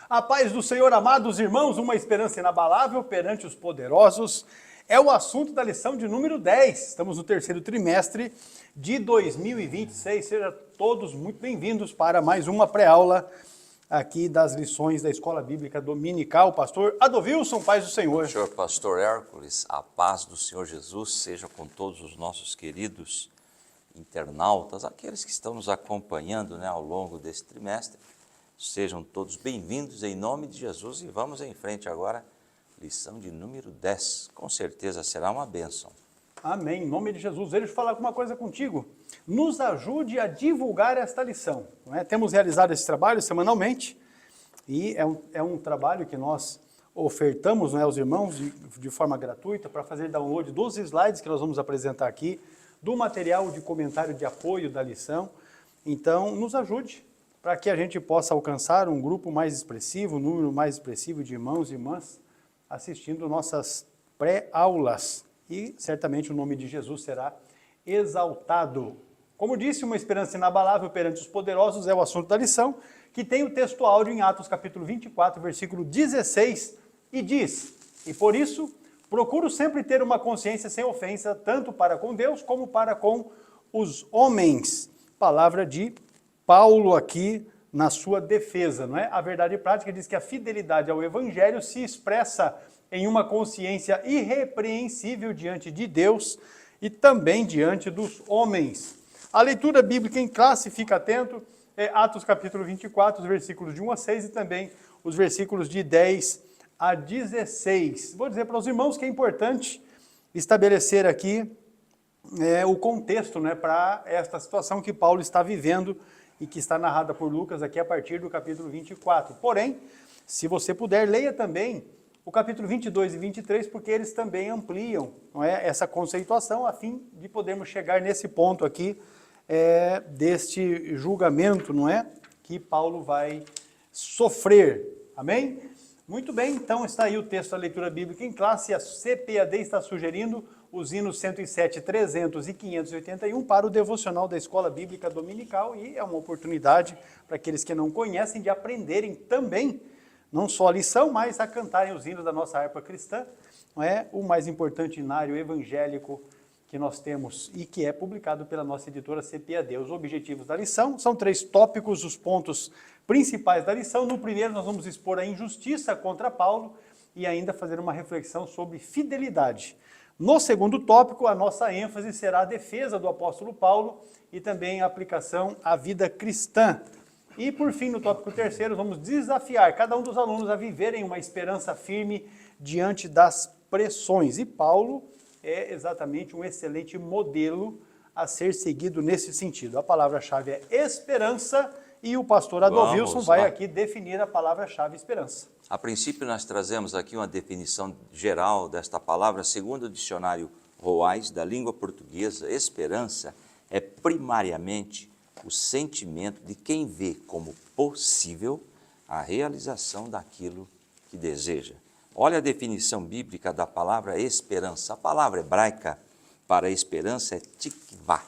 A paz do Senhor, amados irmãos, uma esperança inabalável perante os poderosos, é o assunto da lição de número 10. Estamos no terceiro trimestre de 2026. Sejam todos muito bem-vindos para mais uma pré-aula aqui das lições da Escola Bíblica Dominical. Pastor Adovilson, paz do Senhor. Senhor Pastor Hércules, a paz do Senhor Jesus seja com todos os nossos queridos internautas, aqueles que estão nos acompanhando ao longo desse trimestre. Sejam todos bem-vindos em nome de Jesus e vamos em frente agora, lição de número 10. Com certeza será uma bênção. Amém, em nome de Jesus. Deixa eu falar alguma coisa contigo. Nos ajude a divulgar esta lição. Não é? Temos realizado esse trabalho semanalmente e é um trabalho que nós ofertamos aos irmãos de forma gratuita para fazer download dos slides que nós vamos apresentar aqui, do material de comentário de apoio da lição. Então, nos ajude para que a gente possa alcançar um grupo mais expressivo, um número mais expressivo de irmãos e irmãs assistindo nossas pré-aulas. E certamente o nome de Jesus será exaltado. Como disse, uma esperança inabalável perante os poderosos é o assunto da lição, que tem o texto áudio em Atos capítulo 24, versículo 16, e diz: "E por isso, procuro sempre ter uma consciência sem ofensa, tanto para com Deus como para com os homens." Palavra de Paulo aqui na sua defesa, não é? A verdade prática diz que a fidelidade ao Evangelho se expressa em uma consciência irrepreensível diante de Deus e também diante dos homens. A leitura bíblica em classe, fica atento, é Atos capítulo 24, os versículos de 1 a 6 e também os versículos de 10 a 16. Vou dizer para os irmãos que é importante estabelecer aqui o contexto, para esta situação que Paulo está vivendo e que está narrada por Lucas aqui a partir do capítulo 24. Porém, se você puder, leia também o capítulo 22 e 23, porque eles também ampliam essa conceituação, a fim de podermos chegar nesse ponto aqui deste julgamento, que Paulo vai sofrer. Amém? Muito bem, então está aí o texto da leitura bíblica em classe. A CPAD está sugerindo os hinos 107, 300 e 581 para o devocional da Escola Bíblica Dominical, e é uma oportunidade para aqueles que não conhecem de aprenderem também, não só a lição, mas a cantarem os hinos da nossa harpa cristã, o mais importante hinário evangélico que nós temos e que é publicado pela nossa editora CPAD. Os objetivos da lição são 3 tópicos, os pontos principais da lição. No primeiro nós vamos expor a injustiça contra Paulo e ainda fazer uma reflexão sobre fidelidade. No segundo tópico, a nossa ênfase será a defesa do apóstolo Paulo e também a aplicação à vida cristã. E, por fim, no tópico terceiro, vamos desafiar cada um dos alunos a viverem uma esperança firme diante das pressões. E Paulo é exatamente um excelente modelo a ser seguido nesse sentido. A palavra-chave é esperança e o pastor Adovilson vai aqui definir a palavra-chave esperança. A princípio, nós trazemos aqui uma definição geral desta palavra, segundo o dicionário Roais, da língua portuguesa. Esperança é primariamente o sentimento de quem vê como possível a realização daquilo que deseja. Olha a definição bíblica da palavra esperança. A palavra hebraica para esperança é tikvá,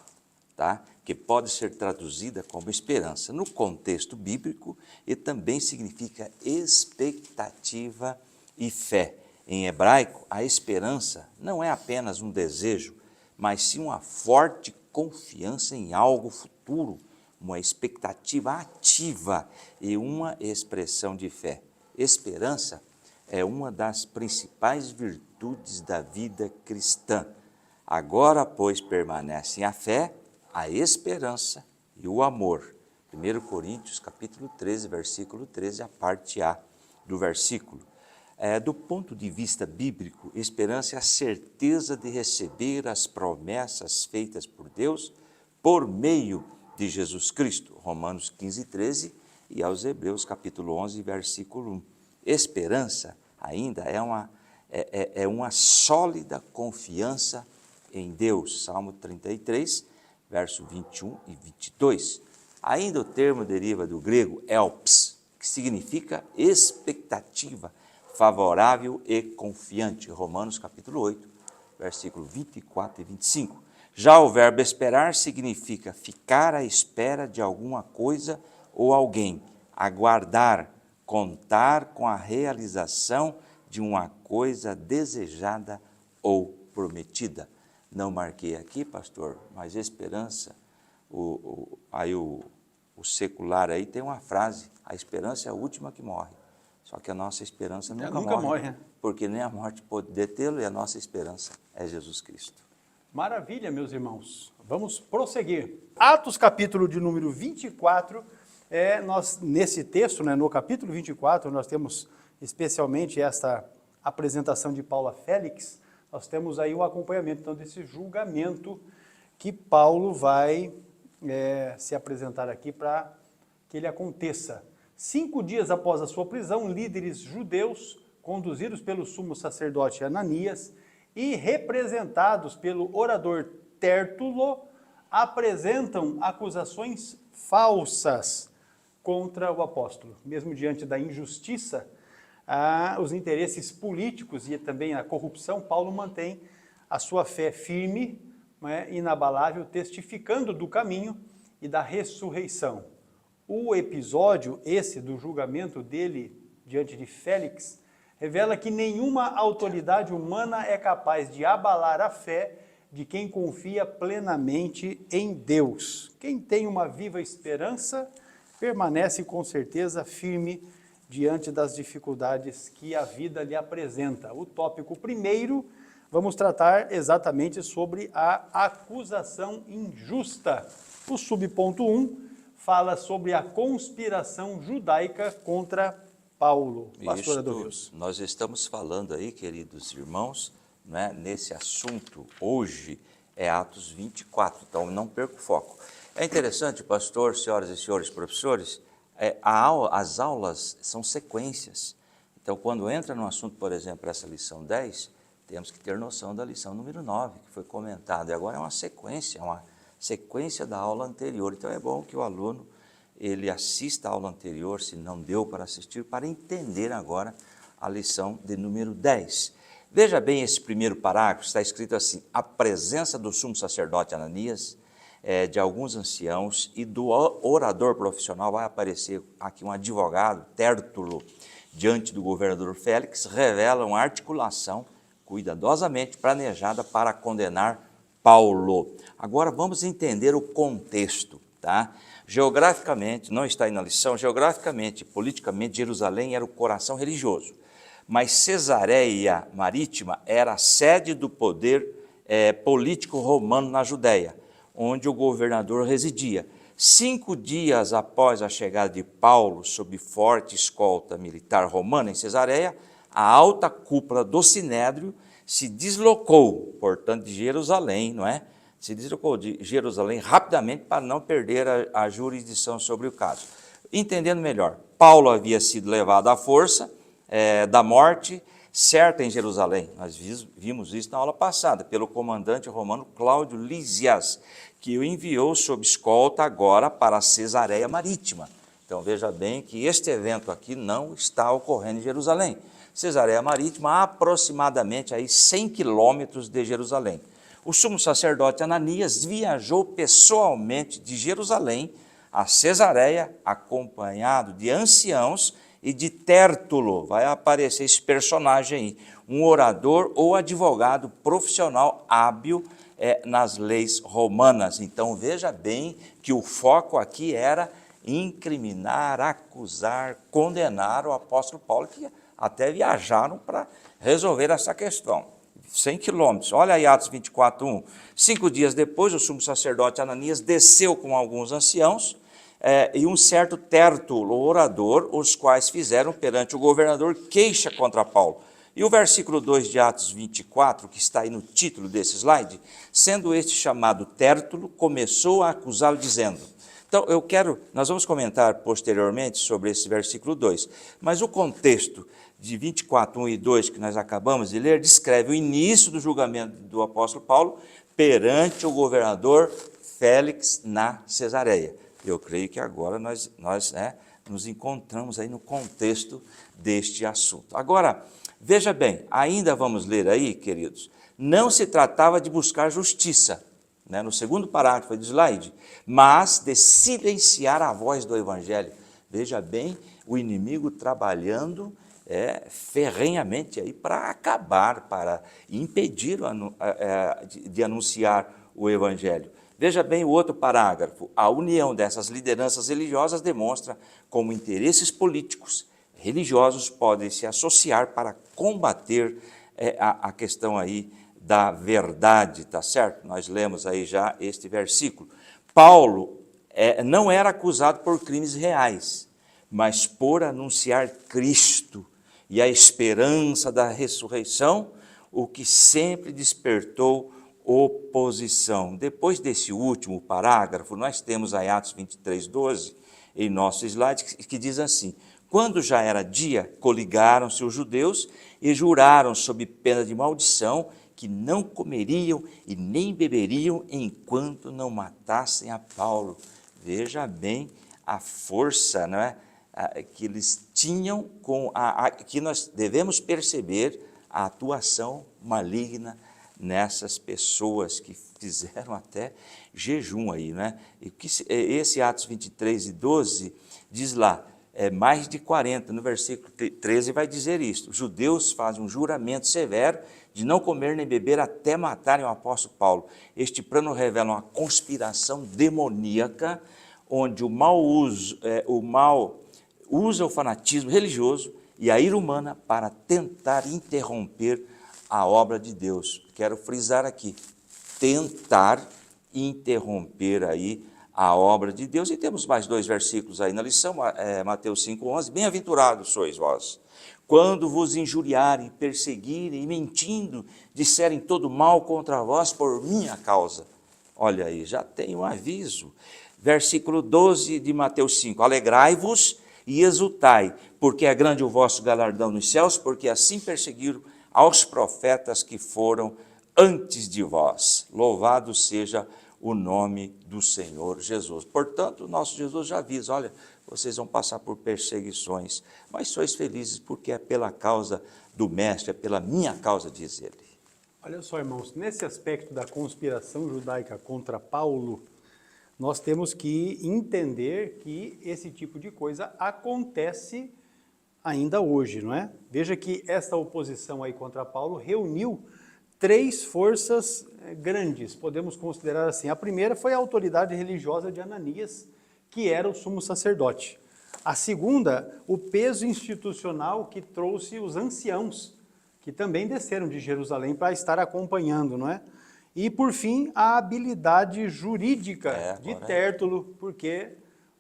que pode ser traduzida como esperança no contexto bíblico e também significa expectativa e fé. Em hebraico, a esperança não é apenas um desejo, mas sim uma forte confiança em algo futuro, uma expectativa ativa e uma expressão de fé. Esperança é uma das principais virtudes da vida cristã. Agora, pois, permanecem a fé, a esperança e o amor. 1 Coríntios, capítulo 13, versículo 13, a parte A do versículo. Do ponto de vista bíblico, esperança é a certeza de receber as promessas feitas por Deus por meio de Jesus Cristo. Romanos 15, 13 e aos Hebreus, capítulo 11, versículo 1. Esperança ainda é uma sólida confiança em Deus. Salmo 33, verso 21 e 22. Ainda o termo deriva do grego elpis, que significa expectativa, favorável e confiante. Romanos capítulo 8, versículo 24 e 25. Já o verbo esperar significa ficar à espera de alguma coisa ou alguém, aguardar contar com a realização de uma coisa desejada ou prometida. Não marquei aqui, pastor, mas esperança, aí o secular aí tem uma frase, a esperança é a última que morre. Só que a nossa esperança nunca morre, né? Porque nem a morte pode detê-lo e a nossa esperança é Jesus Cristo. Maravilha, meus irmãos. Vamos prosseguir. Atos, capítulo de número 24, nesse texto, no capítulo 24, nós temos especialmente esta apresentação de Paulo a Félix, nós temos aí o acompanhamento então, desse julgamento que Paulo vai se apresentar aqui para que ele aconteça. 5 dias após a sua prisão, líderes judeus, conduzidos pelo sumo sacerdote Ananias e representados pelo orador Tértulo, apresentam acusações falsas contra o apóstolo. Mesmo diante da injustiça, os interesses políticos e também a corrupção, Paulo mantém a sua fé firme, inabalável, testificando do caminho e da ressurreição. O episódio, esse do julgamento dele diante de Félix, revela que nenhuma autoridade humana é capaz de abalar a fé de quem confia plenamente em Deus. Quem tem uma viva esperança permanece com certeza firme diante das dificuldades que a vida lhe apresenta. O tópico primeiro, vamos tratar exatamente sobre a acusação injusta. O subponto 1 fala sobre a conspiração judaica contra Paulo. Pastor Adolfo. Nós estamos falando aí, queridos irmãos, nesse assunto, hoje é Atos 24, então não perca o foco. É interessante, pastor, senhoras e senhores professores, as aulas são sequências. Então, quando entra no assunto, por exemplo, essa lição 10, temos que ter noção da lição número 9, que foi comentada, e agora é uma sequência da aula anterior. Então, é bom que o aluno ele assista a aula anterior, se não deu para assistir, para entender agora a lição de número 10. Veja bem esse primeiro parágrafo, está escrito assim: a presença do sumo sacerdote Ananias, de alguns anciãos e do orador profissional, vai aparecer aqui um advogado, Tértulo, diante do governador Félix, revela uma articulação cuidadosamente planejada para condenar Paulo. Agora vamos entender o contexto, tá? Geograficamente, não está aí na lição, geograficamente e politicamente Jerusalém era o coração religioso, mas Cesareia Marítima era a sede do poder político romano na Judéia, onde o governador residia. 5 dias após a chegada de Paulo, sob forte escolta militar romana em Cesareia, a alta cúpula do Sinédrio se deslocou, portanto, de Jerusalém, se deslocou de Jerusalém rapidamente para não perder a jurisdição sobre o caso. Entendendo melhor, Paulo havia sido levado à força da morte certa em Jerusalém. Nós vimos isso na aula passada, pelo comandante romano Cláudio Lísias, que o enviou sob escolta agora para Cesareia Marítima. Então veja bem que este evento aqui não está ocorrendo em Jerusalém. Cesareia Marítima, aproximadamente aí 100 quilômetros de Jerusalém. O sumo sacerdote Ananias viajou pessoalmente de Jerusalém a Cesareia, acompanhado de anciãos e de Tértulo. Vai aparecer esse personagem aí, um orador ou advogado profissional hábil nas leis romanas. Então veja bem que o foco aqui era incriminar, acusar, condenar o apóstolo Paulo, que até viajaram para resolver essa questão. 100 quilômetros, olha aí Atos 24, 1. 5 dias depois, o sumo sacerdote Ananias desceu com alguns anciãos e um certo Tértulo, orador, os quais fizeram perante o governador queixa contra Paulo. E o versículo 2 de Atos 24, que está aí no título desse slide, sendo este chamado Tértulo, começou a acusá-lo dizendo... Então, nós vamos comentar posteriormente sobre esse versículo 2, mas o contexto de 24, 1 e 2, que nós acabamos de ler, descreve o início do julgamento do apóstolo Paulo perante o governador Félix na Cesareia. Eu creio que agora nós nos encontramos aí no contexto deste assunto. Agora, veja bem, ainda vamos ler aí, queridos, não se tratava de buscar justiça, no segundo parágrafo do slide, mas de silenciar a voz do evangelho. Veja bem, o inimigo trabalhando ferrenhamente aí para acabar, para impedir de anunciar o Evangelho. Veja bem o outro parágrafo. A união dessas lideranças religiosas demonstra como interesses políticos religiosos podem se associar para combater a questão aí da verdade, tá certo? Nós lemos aí já este versículo. Paulo não era acusado por crimes reais, mas por anunciar Cristo e a esperança da ressurreição, o que sempre despertou oposição. Depois desse último parágrafo, nós temos aí Atos 23:12 em nosso slide, que diz assim: quando já era dia, coligaram-se os judeus e juraram sob pena de maldição que não comeriam e nem beberiam enquanto não matassem a Paulo. Veja bem a força, não é, que eles tinham, que nós devemos perceber a atuação maligna nessas pessoas que fizeram até jejum aí, né? E esse Atos 23:12 diz lá, mais de 40, no versículo 13 vai dizer isto: os judeus fazem um juramento severo de não comer nem beber até matarem o apóstolo Paulo. Este plano revela uma conspiração demoníaca, onde o mal usa o fanatismo religioso e a ira humana para tentar interromper a obra de Deus. Quero frisar aqui, tentar interromper aí a obra de Deus. E temos mais 2 versículos aí na lição, Mateus 5:11, bem-aventurados sois vós, quando vos injuriarem, perseguirem e mentindo, disserem todo mal contra vós por minha causa. Olha aí, já tem um aviso. Versículo 12 de Mateus 5, alegrai-vos e exultai, porque é grande o vosso galardão nos céus, porque assim perseguiram aos profetas que foram antes de vós. Louvado seja o nome do Senhor Jesus. Portanto, o nosso Jesus já avisa, olha, vocês vão passar por perseguições, mas sois felizes porque é pela causa do Mestre, é pela minha causa, diz ele. Olha só, irmãos, nesse aspecto da conspiração judaica contra Paulo, nós temos que entender que esse tipo de coisa acontece ainda hoje, não é? Veja que esta oposição aí contra Paulo reuniu 3 forças grandes, podemos considerar assim. A primeira foi a autoridade religiosa de Ananias, que era o sumo sacerdote. A segunda, o peso institucional que trouxe os anciãos, que também desceram de Jerusalém para estar acompanhando, não é? E, por fim, a habilidade jurídica de Tértulo, porque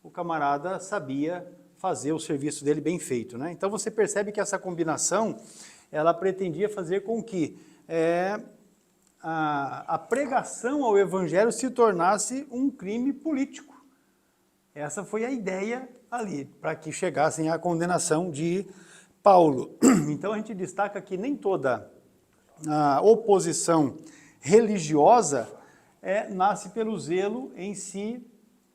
o camarada sabia fazer o serviço dele bem feito, né? Então, você percebe que essa combinação, ela pretendia fazer com que a pregação ao Evangelho se tornasse um crime político. Essa foi a ideia ali, para que chegassem à condenação de Paulo. Então, a gente destaca que nem toda a oposição religiosa nasce pelo zelo em si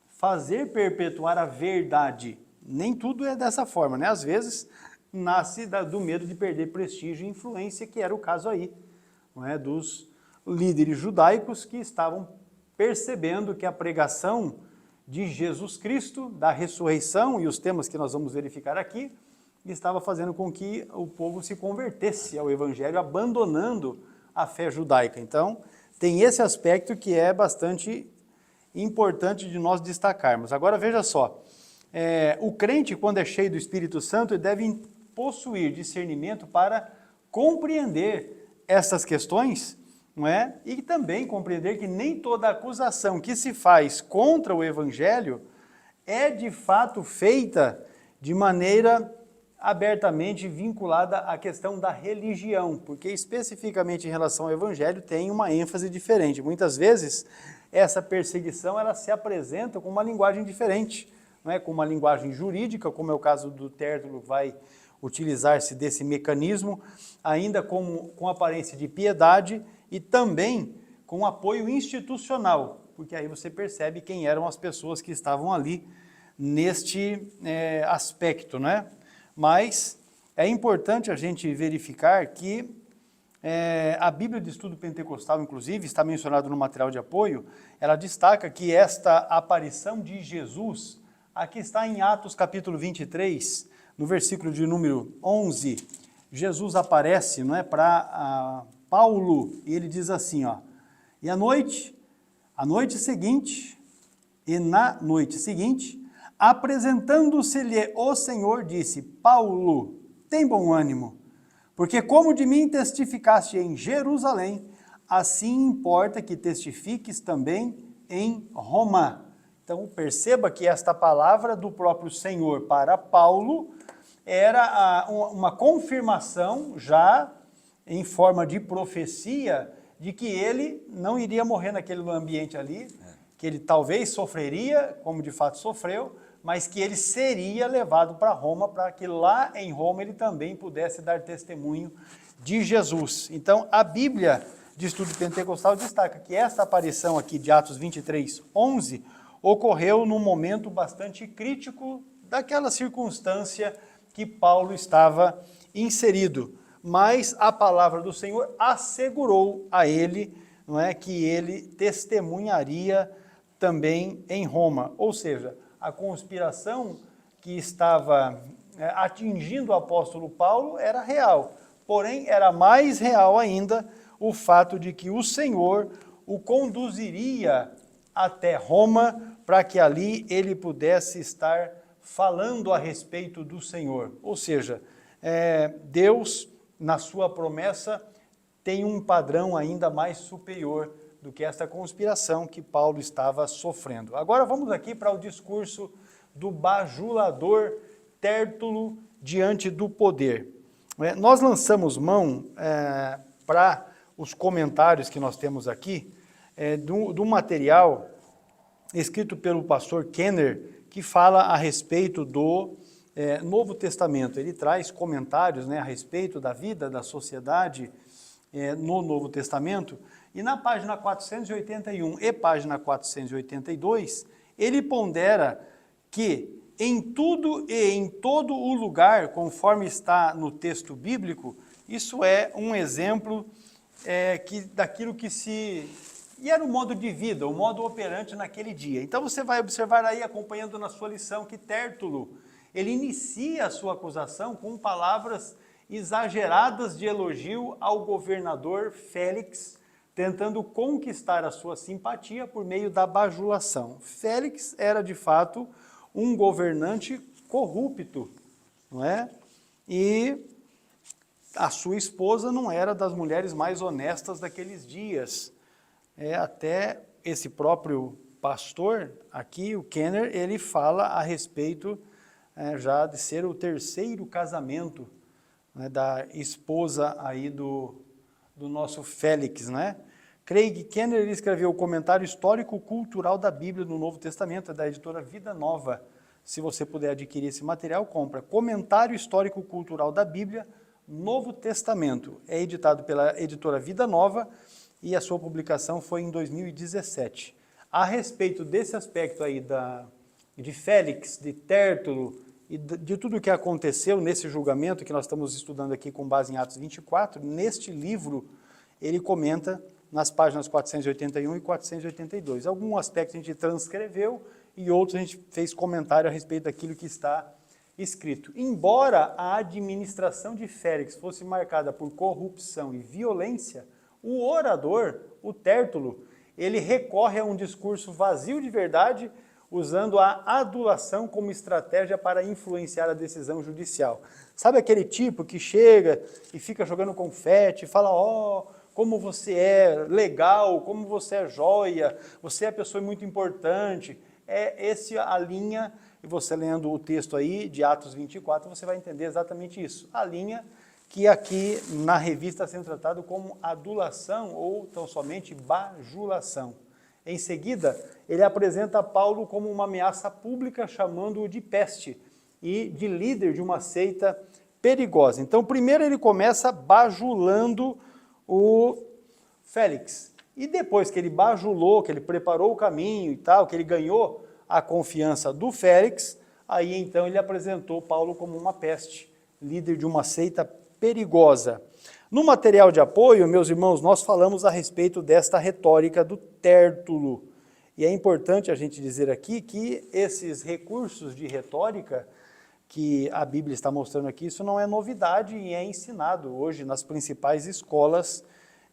fazer perpetuar a verdade. Nem tudo é dessa forma, né? Às vezes nasce do medo de perder prestígio e influência, que era o caso aí, não é? Dos líderes judaicos que estavam percebendo que a pregação de Jesus Cristo, da ressurreição e os temas que nós vamos verificar aqui, estava fazendo com que o povo se convertesse ao Evangelho, abandonando a fé judaica. Então, tem esse aspecto que é bastante importante de nós destacarmos. Agora, veja só, o crente, quando é cheio do Espírito Santo, deve possuir discernimento para compreender essas questões, não é? E também compreender que nem toda acusação que se faz contra o Evangelho é de fato feita de maneira abertamente vinculada à questão da religião, porque especificamente em relação ao Evangelho tem uma ênfase diferente. Muitas vezes essa perseguição ela se apresenta com uma linguagem diferente, não é? Com uma linguagem jurídica, como é o caso do Tértulo, vai utilizar-se desse mecanismo, ainda com aparência de piedade e também com apoio institucional, porque aí você percebe quem eram as pessoas que estavam ali neste aspecto, né? Mas é importante a gente verificar que a Bíblia de Estudo Pentecostal, inclusive, está mencionado no material de apoio, ela destaca que esta aparição de Jesus Aqui está em Atos capítulo 23, no versículo de número 11, Jesus aparece, não é, para Paulo, e ele diz assim, ó, e a noite seguinte, e na noite seguinte, apresentando-se-lhe o Senhor, disse, Paulo, tem bom ânimo, porque como de mim testificaste em Jerusalém, assim importa que testifiques também em Roma. Então perceba que esta palavra do próprio Senhor para Paulo era uma confirmação já em forma de profecia de que ele não iria morrer naquele ambiente ali, que ele talvez sofreria, como de fato sofreu, mas que ele seria levado para Roma, para que lá em Roma ele também pudesse dar testemunho de Jesus. Então, a Bíblia de Estudo Pentecostal destaca que essa aparição aqui de Atos 23, 11, ocorreu num momento bastante crítico daquela circunstância que Paulo estava inserido. Mas a palavra do Senhor assegurou a ele, não é, que ele testemunharia também em Roma. Ou seja, a conspiração que estava atingindo o apóstolo Paulo era real, porém era mais real ainda o fato de que o Senhor o conduziria até Roma para que ali ele pudesse estar falando a respeito do Senhor. Ou seja, Deus, na sua promessa, tem um padrão ainda mais superior do que esta conspiração que Paulo estava sofrendo. Agora vamos aqui para o discurso do bajulador Tértulo diante do poder. Nós lançamos mão para os comentários que nós temos aqui do material escrito pelo pastor Kenner, que fala a respeito do Novo Testamento. Ele traz comentários, a respeito da vida, da sociedade no Novo Testamento, e na página 481 e página 482, ele pondera que em tudo e em todo o lugar, conforme está no texto bíblico, isso é um exemplo daquilo que e era o modo de vida, o modo operante naquele dia. Então você vai observar aí, acompanhando na sua lição, que Tértulo, ele inicia a sua acusação com palavras exageradas de elogio ao governador Félix, tentando conquistar a sua simpatia por meio da bajulação. Félix era, de fato, um governante corrupto, não é? E a sua esposa não era das mulheres mais honestas daqueles dias. Até esse próprio pastor, aqui, o Kenner, ele fala a respeito já de ser o terceiro casamento da esposa aí do nosso Félix, né? Craig Kenner, ele escreveu o Comentário Histórico-Cultural da Bíblia no Novo Testamento, da editora Vida Nova. Se você puder adquirir esse material, compra. Comentário Histórico-Cultural da Bíblia, Novo Testamento. É editado pela editora Vida Nova e a sua publicação foi em 2017. A respeito desse aspecto aí de Félix, de Tértulo e de tudo o que aconteceu nesse julgamento que nós estamos estudando aqui com base em Atos 24, neste livro ele comenta nas páginas 481 e 482. Algum aspecto a gente transcreveu e outros a gente fez comentário a respeito daquilo que está escrito. Embora a administração de Félix fosse marcada por corrupção e violência, o orador, o Tértulo, ele recorre a um discurso vazio de verdade, usando a adulação como estratégia para influenciar a decisão judicial. Sabe aquele tipo que chega e fica jogando confete, fala, como você é legal, como você é joia, você é a pessoa muito importante. Essa a linha, e você lendo o texto aí de Atos 24, você vai entender exatamente isso. A linha que aqui na revista está sendo tratado como adulação ou tão somente bajulação. Em seguida, ele apresenta Paulo como uma ameaça pública, chamando-o de peste e de líder de uma seita perigosa. Então, primeiro ele começa bajulando o Félix. E depois que ele bajulou, que ele preparou o caminho e tal, que ele ganhou a confiança do Félix, aí então ele apresentou Paulo como uma peste, líder de uma seita perigosa. No material de apoio, meus irmãos, nós falamos a respeito desta retórica do Tértulo. E é importante a gente dizer aqui que esses recursos de retórica que a Bíblia está mostrando aqui, isso não é novidade e é ensinado hoje nas principais escolas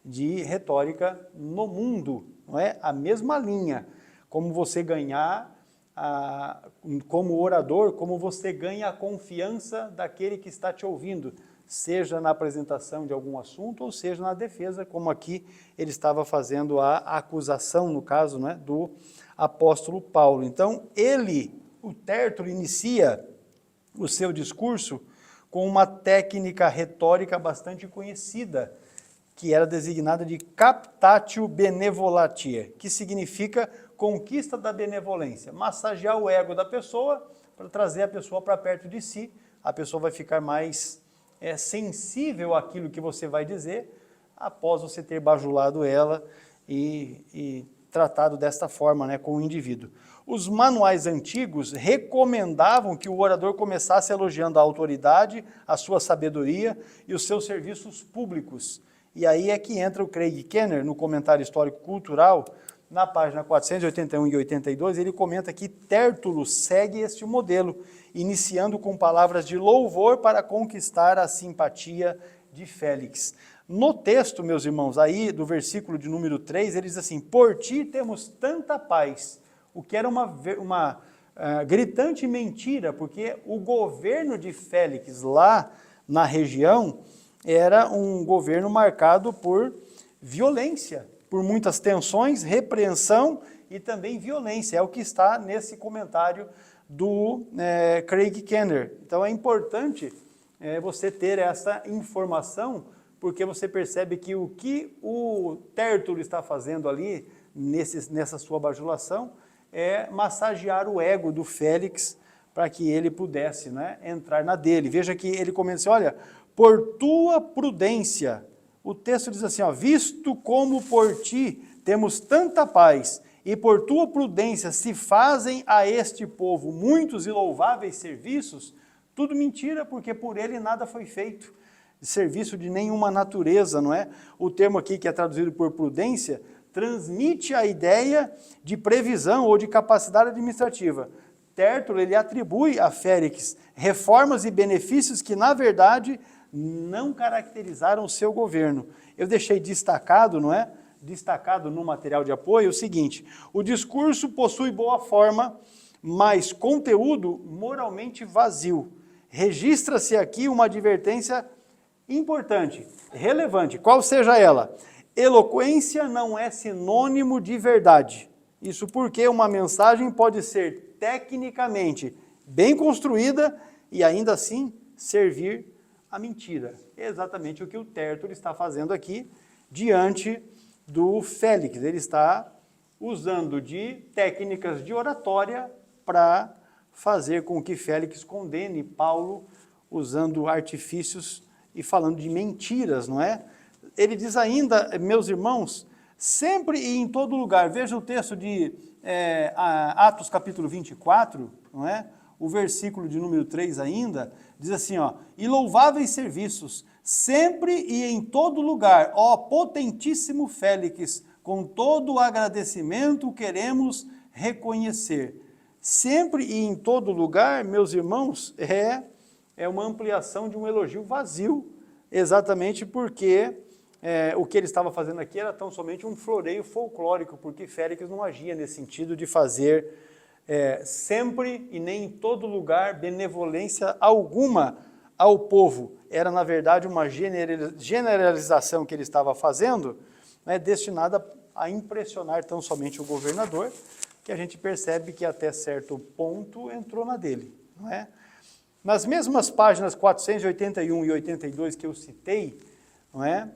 de retórica no mundo, não é? A mesma linha, como você ganhar, como orador, como você ganha a confiança daquele que está te ouvindo, seja na apresentação de algum assunto ou seja na defesa, como aqui ele estava fazendo a acusação, no caso, não é, do apóstolo Paulo. Então, o Tértulo, inicia o seu discurso com uma técnica retórica bastante conhecida, que era designada de captatio benevolatiae, que significa conquista da benevolência, massagear o ego da pessoa para trazer a pessoa para perto de si, a pessoa vai ficar mais sensível àquilo que você vai dizer, após você ter bajulado ela e tratado desta forma, né, com o indivíduo. Os manuais antigos recomendavam que o orador começasse elogiando a autoridade, a sua sabedoria e os seus serviços públicos. E aí é que entra o Craig Kenner, no comentário histórico-cultural, na página 481 e 82, ele comenta que Tértulo segue este modelo, iniciando com palavras de louvor para conquistar a simpatia de Félix. No texto, meus irmãos, aí do versículo de número 3, ele diz assim: por ti temos tanta paz, o que era uma gritante mentira, porque o governo de Félix lá na região era um governo marcado por violência, por muitas tensões, repreensão e também violência. É o que está nesse comentário do Craig Kenner. Então é importante você ter essa informação, porque você percebe que o que o Tértulo está fazendo ali, nessa sua bajulação, é massagear o ego do Félix para que ele pudesse, né, entrar na dele. Veja que ele começa assim, olha, por tua prudência, o texto diz assim, ó, visto como por ti temos tanta paz, e por tua prudência se fazem a este povo muitos e louváveis serviços, tudo mentira, porque por ele nada foi feito, de serviço de nenhuma natureza, não é? O termo aqui que é traduzido por prudência, transmite a ideia de previsão ou de capacidade administrativa. Tértulo, ele atribui a Félix reformas e benefícios que, na verdade, não caracterizaram o seu governo. Eu deixei destacado, não é? Destacado no material de apoio o seguinte: o discurso possui boa forma, mas conteúdo moralmente vazio. Registra-se aqui uma advertência importante, relevante, qual seja ela: eloquência não é sinônimo de verdade. Isso porque uma mensagem pode ser tecnicamente bem construída e ainda assim servir a mentira. É exatamente o que o Tértulo está fazendo aqui diante do Félix. Ele está usando de técnicas de oratória para fazer com que Félix condene Paulo, usando artifícios e falando de mentiras, não é? Ele diz ainda, meus irmãos, sempre e em todo lugar, veja o texto de Atos capítulo 24, não é? O versículo de número 3 ainda, diz assim, ó, e louváveis serviços, sempre e em todo lugar, ó potentíssimo Félix, com todo o agradecimento queremos reconhecer. Sempre e em todo lugar, meus irmãos, é uma ampliação de um elogio vazio, exatamente porque o que ele estava fazendo aqui era tão somente um floreio folclórico, porque Félix não agia nesse sentido de fazer sempre e nem em todo lugar benevolência alguma ao povo. Era, na verdade, uma generalização que ele estava fazendo, né, destinada a impressionar tão somente o governador, que a gente percebe que até certo ponto entrou na dele, não é? Nas mesmas páginas 481 e 82 que eu citei, não é?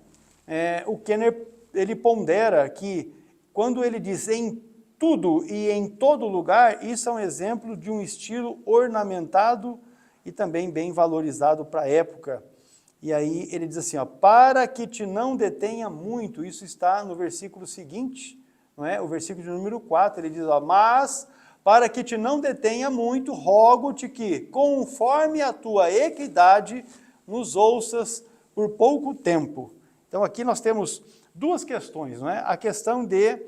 O Kenner, ele pondera que quando ele diz em tudo e em todo lugar, isso é um exemplo de um estilo ornamentado e também bem valorizado para a época. E aí ele diz assim, ó, para que te não detenha muito, isso está no versículo seguinte, não é? O versículo de número 4, ele diz, ó, mas para que te não detenha muito, rogo-te que, conforme a tua equidade, nos ouças por pouco tempo. Então aqui nós temos duas questões, não é? A questão de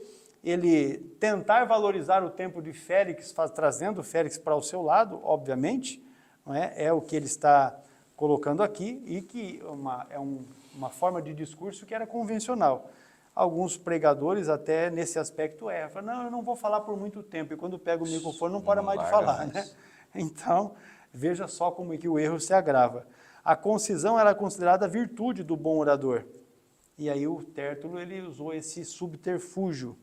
ele tentar valorizar o tempo de Félix, trazendo Félix para o seu lado, obviamente, não é? É o que ele está colocando aqui, e que é uma forma de discurso que era convencional. Alguns pregadores até nesse aspecto erram, não, eu não vou falar por muito tempo, e quando pega o microfone não para mais de falar, né? Então, veja só como é que o erro se agrava. A concisão era considerada virtude do bom orador. E aí o Tértulo ele usou esse subterfúgio.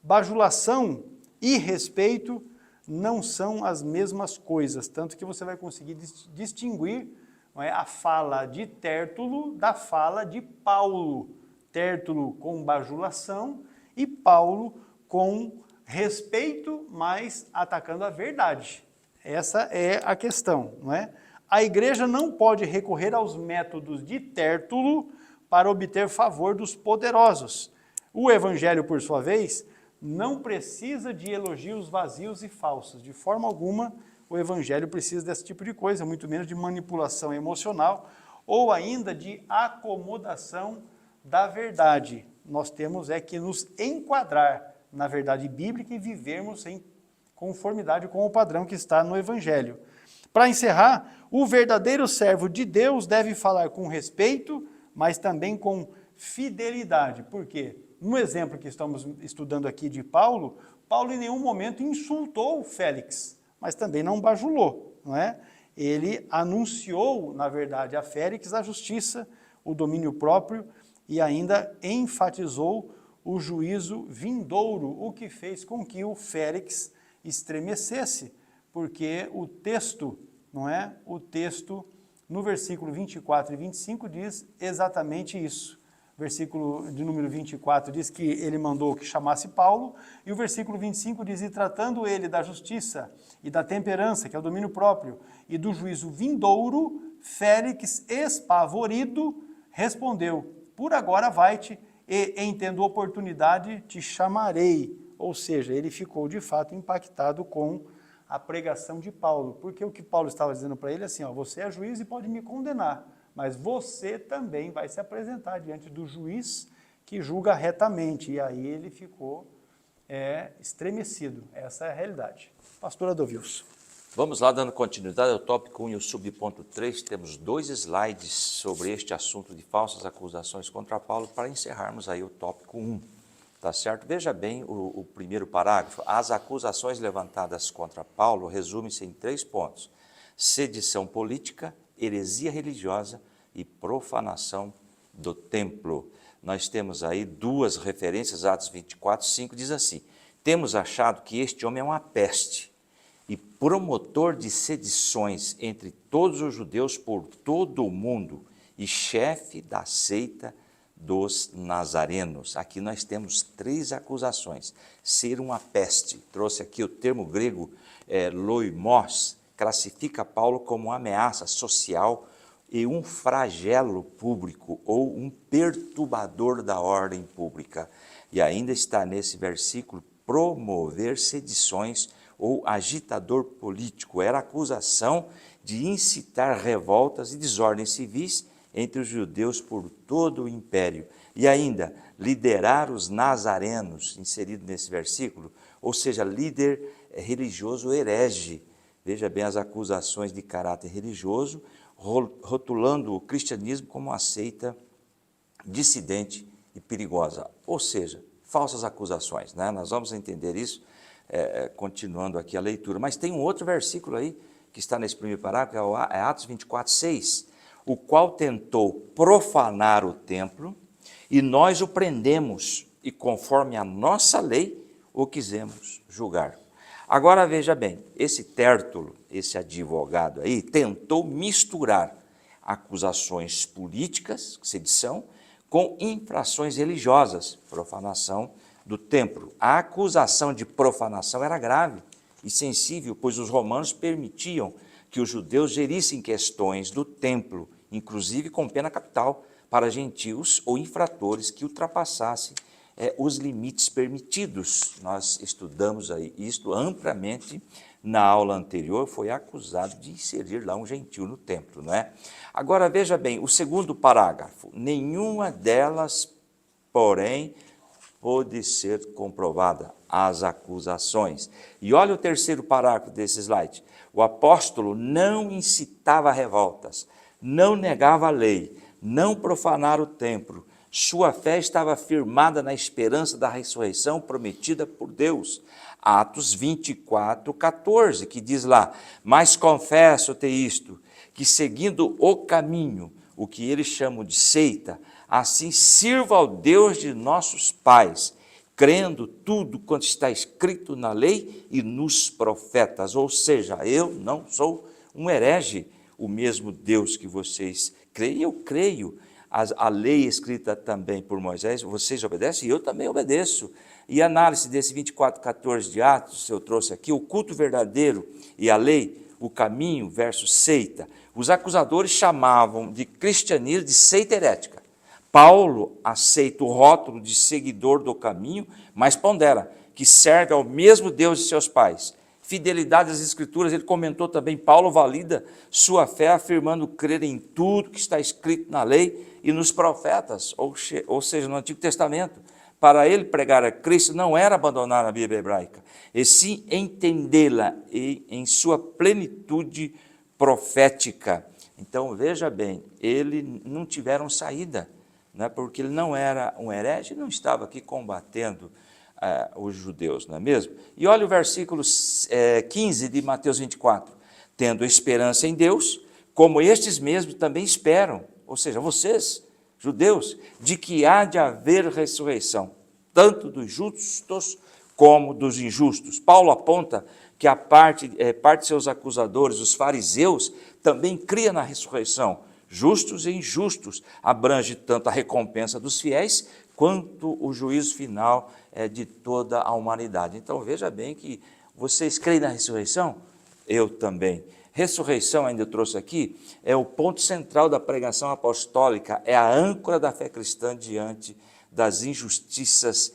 Bajulação e respeito não são as mesmas coisas, tanto que você vai conseguir distinguir, não é, a fala de Tértulo da fala de Paulo. Tértulo com bajulação e Paulo com respeito, mas atacando a verdade. Essa é a questão, não é? A igreja não pode recorrer aos métodos de Tértulo para obter favor dos poderosos. O evangelho, por sua vez, não precisa de elogios vazios e falsos. De forma alguma, o evangelho precisa desse tipo de coisa, muito menos de manipulação emocional ou ainda de acomodação da verdade. Nós temos que nos enquadrar na verdade bíblica e vivermos em conformidade com o padrão que está no evangelho. Para encerrar, o verdadeiro servo de Deus deve falar com respeito, mas também com fidelidade. Por quê? No exemplo que estamos estudando aqui de Paulo, Paulo em nenhum momento insultou Félix, mas também não bajulou, não é? Ele anunciou, na verdade, a Félix a justiça, o domínio próprio e ainda enfatizou o juízo vindouro, o que fez com que o Félix estremecesse, porque o texto, não é? O texto no versículo 24 e 25 diz exatamente isso. Versículo de número 24 diz que ele mandou que chamasse Paulo, e o versículo 25 diz, e tratando ele da justiça e da temperança, que é o domínio próprio, e do juízo vindouro, Félix, espavorido, respondeu, por agora vai-te, e em tendo oportunidade te chamarei. Ou seja, ele ficou de fato impactado com a pregação de Paulo, porque o que Paulo estava dizendo para ele é assim, ó, você é juiz e pode me condenar, mas você também vai se apresentar diante do juiz que julga retamente. E aí ele ficou estremecido. Essa é a realidade. Pastor Adilson. Vamos lá, dando continuidade ao tópico 1 e o subponto 3, temos 2 slides sobre este assunto de falsas acusações contra Paulo para encerrarmos aí o tópico 1, tá certo? Veja bem o primeiro parágrafo, as acusações levantadas contra Paulo resumem-se em 3 pontos, sedição política, heresia religiosa e profanação do templo. Nós temos aí 2 referências, Atos 24, 5, diz assim, temos achado que este homem é uma peste, e promotor de sedições entre todos os judeus por todo o mundo e chefe da seita dos nazarenos. Aqui nós temos 3 acusações. Ser uma peste, trouxe aqui o termo grego loimos, classifica Paulo como uma ameaça social e um flagelo público ou um perturbador da ordem pública. E ainda está nesse versículo promover sedições ou agitador político, era acusação de incitar revoltas e desordens civis entre os judeus por todo o império. E ainda, liderar os nazarenos, inserido nesse versículo, ou seja, líder religioso herege. Veja bem as acusações de caráter religioso, rotulando o cristianismo como uma seita dissidente e perigosa. Ou seja, falsas acusações, né? Nós vamos entender isso continuando aqui a leitura. Mas tem um outro versículo aí, que está nesse primeiro parágrafo, é Atos 24, 6, o qual tentou profanar o templo, e nós o prendemos, e conforme a nossa lei, o quisemos julgar. Agora veja bem, esse Tértulo, esse advogado aí, tentou misturar acusações políticas, sedição, com infrações religiosas, profanação do templo. A acusação de profanação era grave e sensível, pois os romanos permitiam que os judeus gerissem questões do templo, inclusive com pena capital, para gentios ou infratores que ultrapassassem os limites permitidos. Nós estudamos aí isto amplamente na aula anterior, foi acusado de inserir lá um gentio no templo, não é? Agora veja bem, o segundo parágrafo, nenhuma delas, porém, ou de ser comprovada as acusações. E olha o terceiro parágrafo desse slide. O apóstolo não incitava revoltas, não negava a lei, não profanara o templo. Sua fé estava firmada na esperança da ressurreição prometida por Deus. Atos 24, 14, que diz lá: mas confesso-te isto, que seguindo o caminho, o que eles chamam de seita, assim sirva ao Deus de nossos pais, crendo tudo quanto está escrito na lei e nos profetas. Ou seja, eu não sou um herege, o mesmo Deus que vocês creem, eu creio. A lei escrita também por Moisés, vocês obedecem e eu também obedeço. E a análise desse 24:14 de Atos, eu trouxe aqui, o culto verdadeiro e a lei, o caminho versus seita. Os acusadores chamavam de cristianismo de seita herética. Paulo aceita o rótulo de seguidor do caminho, mas pondera que serve ao mesmo Deus de seus pais. Fidelidade às Escrituras, ele comentou também, Paulo valida sua fé afirmando crer em tudo que está escrito na lei e nos profetas, ou seja, no Antigo Testamento. Para ele, pregar a Cristo não era abandonar a Bíblia hebraica, e sim entendê-la em sua plenitude profética. Então, veja bem, eles não tiveram saída, né, porque ele não era um herege, não estava aqui combatendo os judeus, não é mesmo? E olha o versículo 15 de Mateus 24. Tendo esperança em Deus, como estes mesmos também esperam, ou seja, vocês, judeus, de que há de haver ressurreição, tanto dos justos como dos injustos. Paulo aponta que a parte de seus acusadores, os fariseus, também cria na ressurreição. Justos e injustos, abrange tanto a recompensa dos fiéis, quanto o juízo final de toda a humanidade. Então veja bem que vocês creem na ressurreição? Eu também. Ressurreição, ainda eu trouxe aqui, é o ponto central da pregação apostólica, é a âncora da fé cristã diante das injustiças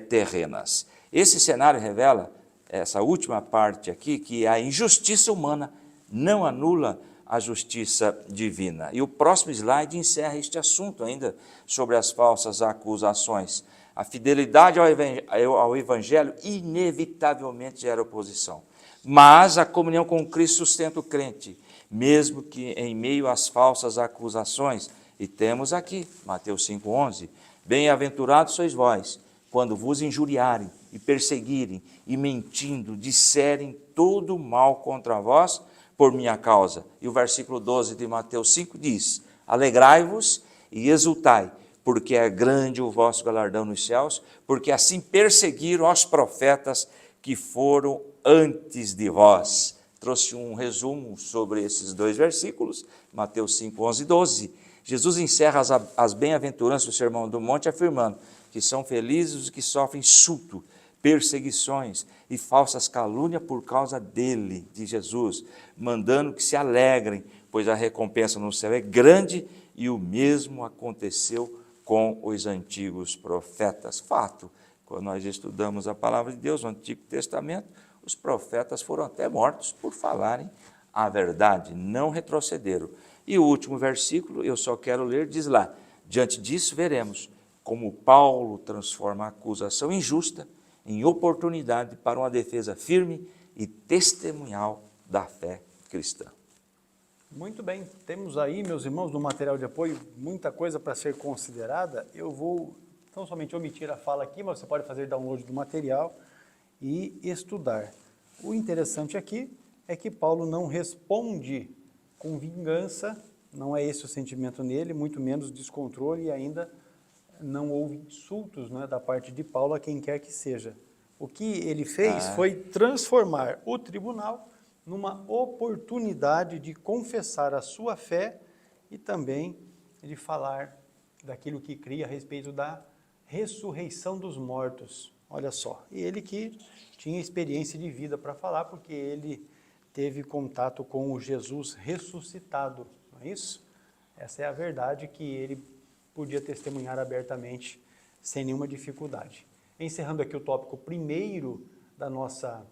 terrenas. Esse cenário revela, essa última parte aqui, que a injustiça humana não anula a justiça divina. E o próximo slide encerra este assunto ainda sobre as falsas acusações. A fidelidade ao Evangelho inevitavelmente gera oposição. Mas a comunhão com Cristo sustenta o crente, mesmo que em meio às falsas acusações. E temos aqui, Mateus 5,11, bem-aventurados sois vós, quando vos injuriarem e perseguirem e mentindo, disserem todo mal contra vós, por minha causa. E o versículo 12 de Mateus 5 diz: alegrai-vos e exultai, porque é grande o vosso galardão nos céus, porque assim perseguiram os profetas que foram antes de vós. Trouxe um resumo sobre esses dois versículos, Mateus 5, 11 e 12. Jesus encerra as bem-aventuranças do Sermão do Monte afirmando que são felizes os que sofrem insulto, perseguições e falsas calúnias por causa dele, de Jesus, mandando que se alegrem, pois a recompensa no céu é grande, e o mesmo aconteceu com os antigos profetas. Fato, quando nós estudamos a palavra de Deus no Antigo Testamento, os profetas foram até mortos por falarem a verdade, não retrocederam. E o último versículo, eu só quero ler, diz lá: diante disso veremos como Paulo transforma a acusação injusta em oportunidade para uma defesa firme e testemunhal da fé cristã. Muito bem, temos aí, meus irmãos, no material de apoio, muita coisa para ser considerada. Eu vou não somente omitir a fala aqui, mas você pode fazer download do material e estudar. O interessante aqui é que Paulo não responde com vingança, não é esse o sentimento nele, muito menos descontrole, e ainda não houve insultos, né, da parte de Paulo a quem quer que seja. O que ele fez foi transformar o tribunal numa oportunidade de confessar a sua fé e também de falar daquilo que cria a respeito da ressurreição dos mortos. Olha só, e ele que tinha experiência de vida para falar, porque ele teve contato com o Jesus ressuscitado, não é isso? Essa é a verdade que ele podia testemunhar abertamente, sem nenhuma dificuldade. Encerrando aqui o tópico primeiro da nossa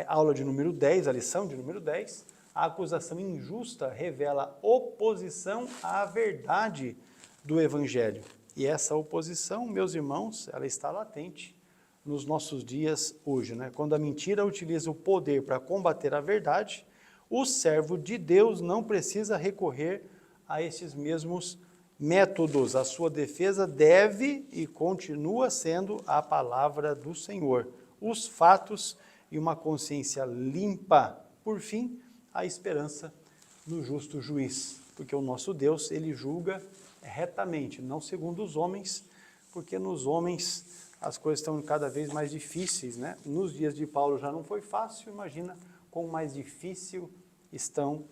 aula de número 10, a lição de número 10, a acusação injusta revela oposição à verdade do Evangelho. E essa oposição, meus irmãos, ela está latente nos nossos dias hoje, né? Quando a mentira utiliza o poder para combater a verdade, o servo de Deus não precisa recorrer a esses mesmos métodos. A sua defesa deve e continua sendo a palavra do Senhor, os fatos e uma consciência limpa. Por fim, a esperança no justo juiz, porque o nosso Deus, ele julga retamente, não segundo os homens, porque nos homens as coisas estão cada vez mais difíceis, né? Nos dias de Paulo já não foi fácil, imagina quão mais difícil estão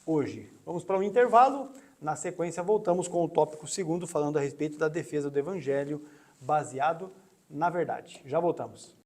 hoje. Vamos para um intervalo, na sequência voltamos com o tópico 2º, falando a respeito da defesa do Evangelho baseado na verdade. Já voltamos.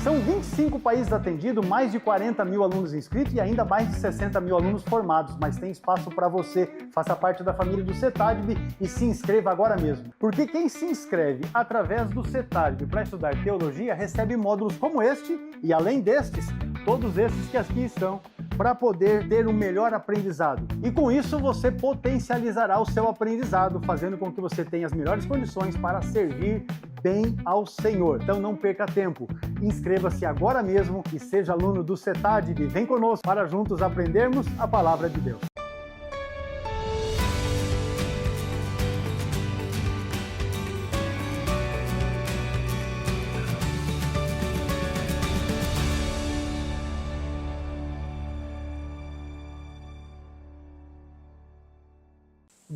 São 25 países atendidos, mais de 40 mil alunos inscritos e ainda mais de 60 mil alunos formados, mas tem espaço para você. Faça parte da família do CETADB e se inscreva agora mesmo. Porque quem se inscreve através do CETADB para estudar teologia recebe módulos como este e, além destes, todos esses que aqui estão, para poder ter um melhor aprendizado. E com isso você potencializará o seu aprendizado, fazendo com que você tenha as melhores condições para servir bem ao Senhor. Então não perca tempo. Inscreva-se agora mesmo e seja aluno do CETADB. Vem conosco para juntos aprendermos a palavra de Deus.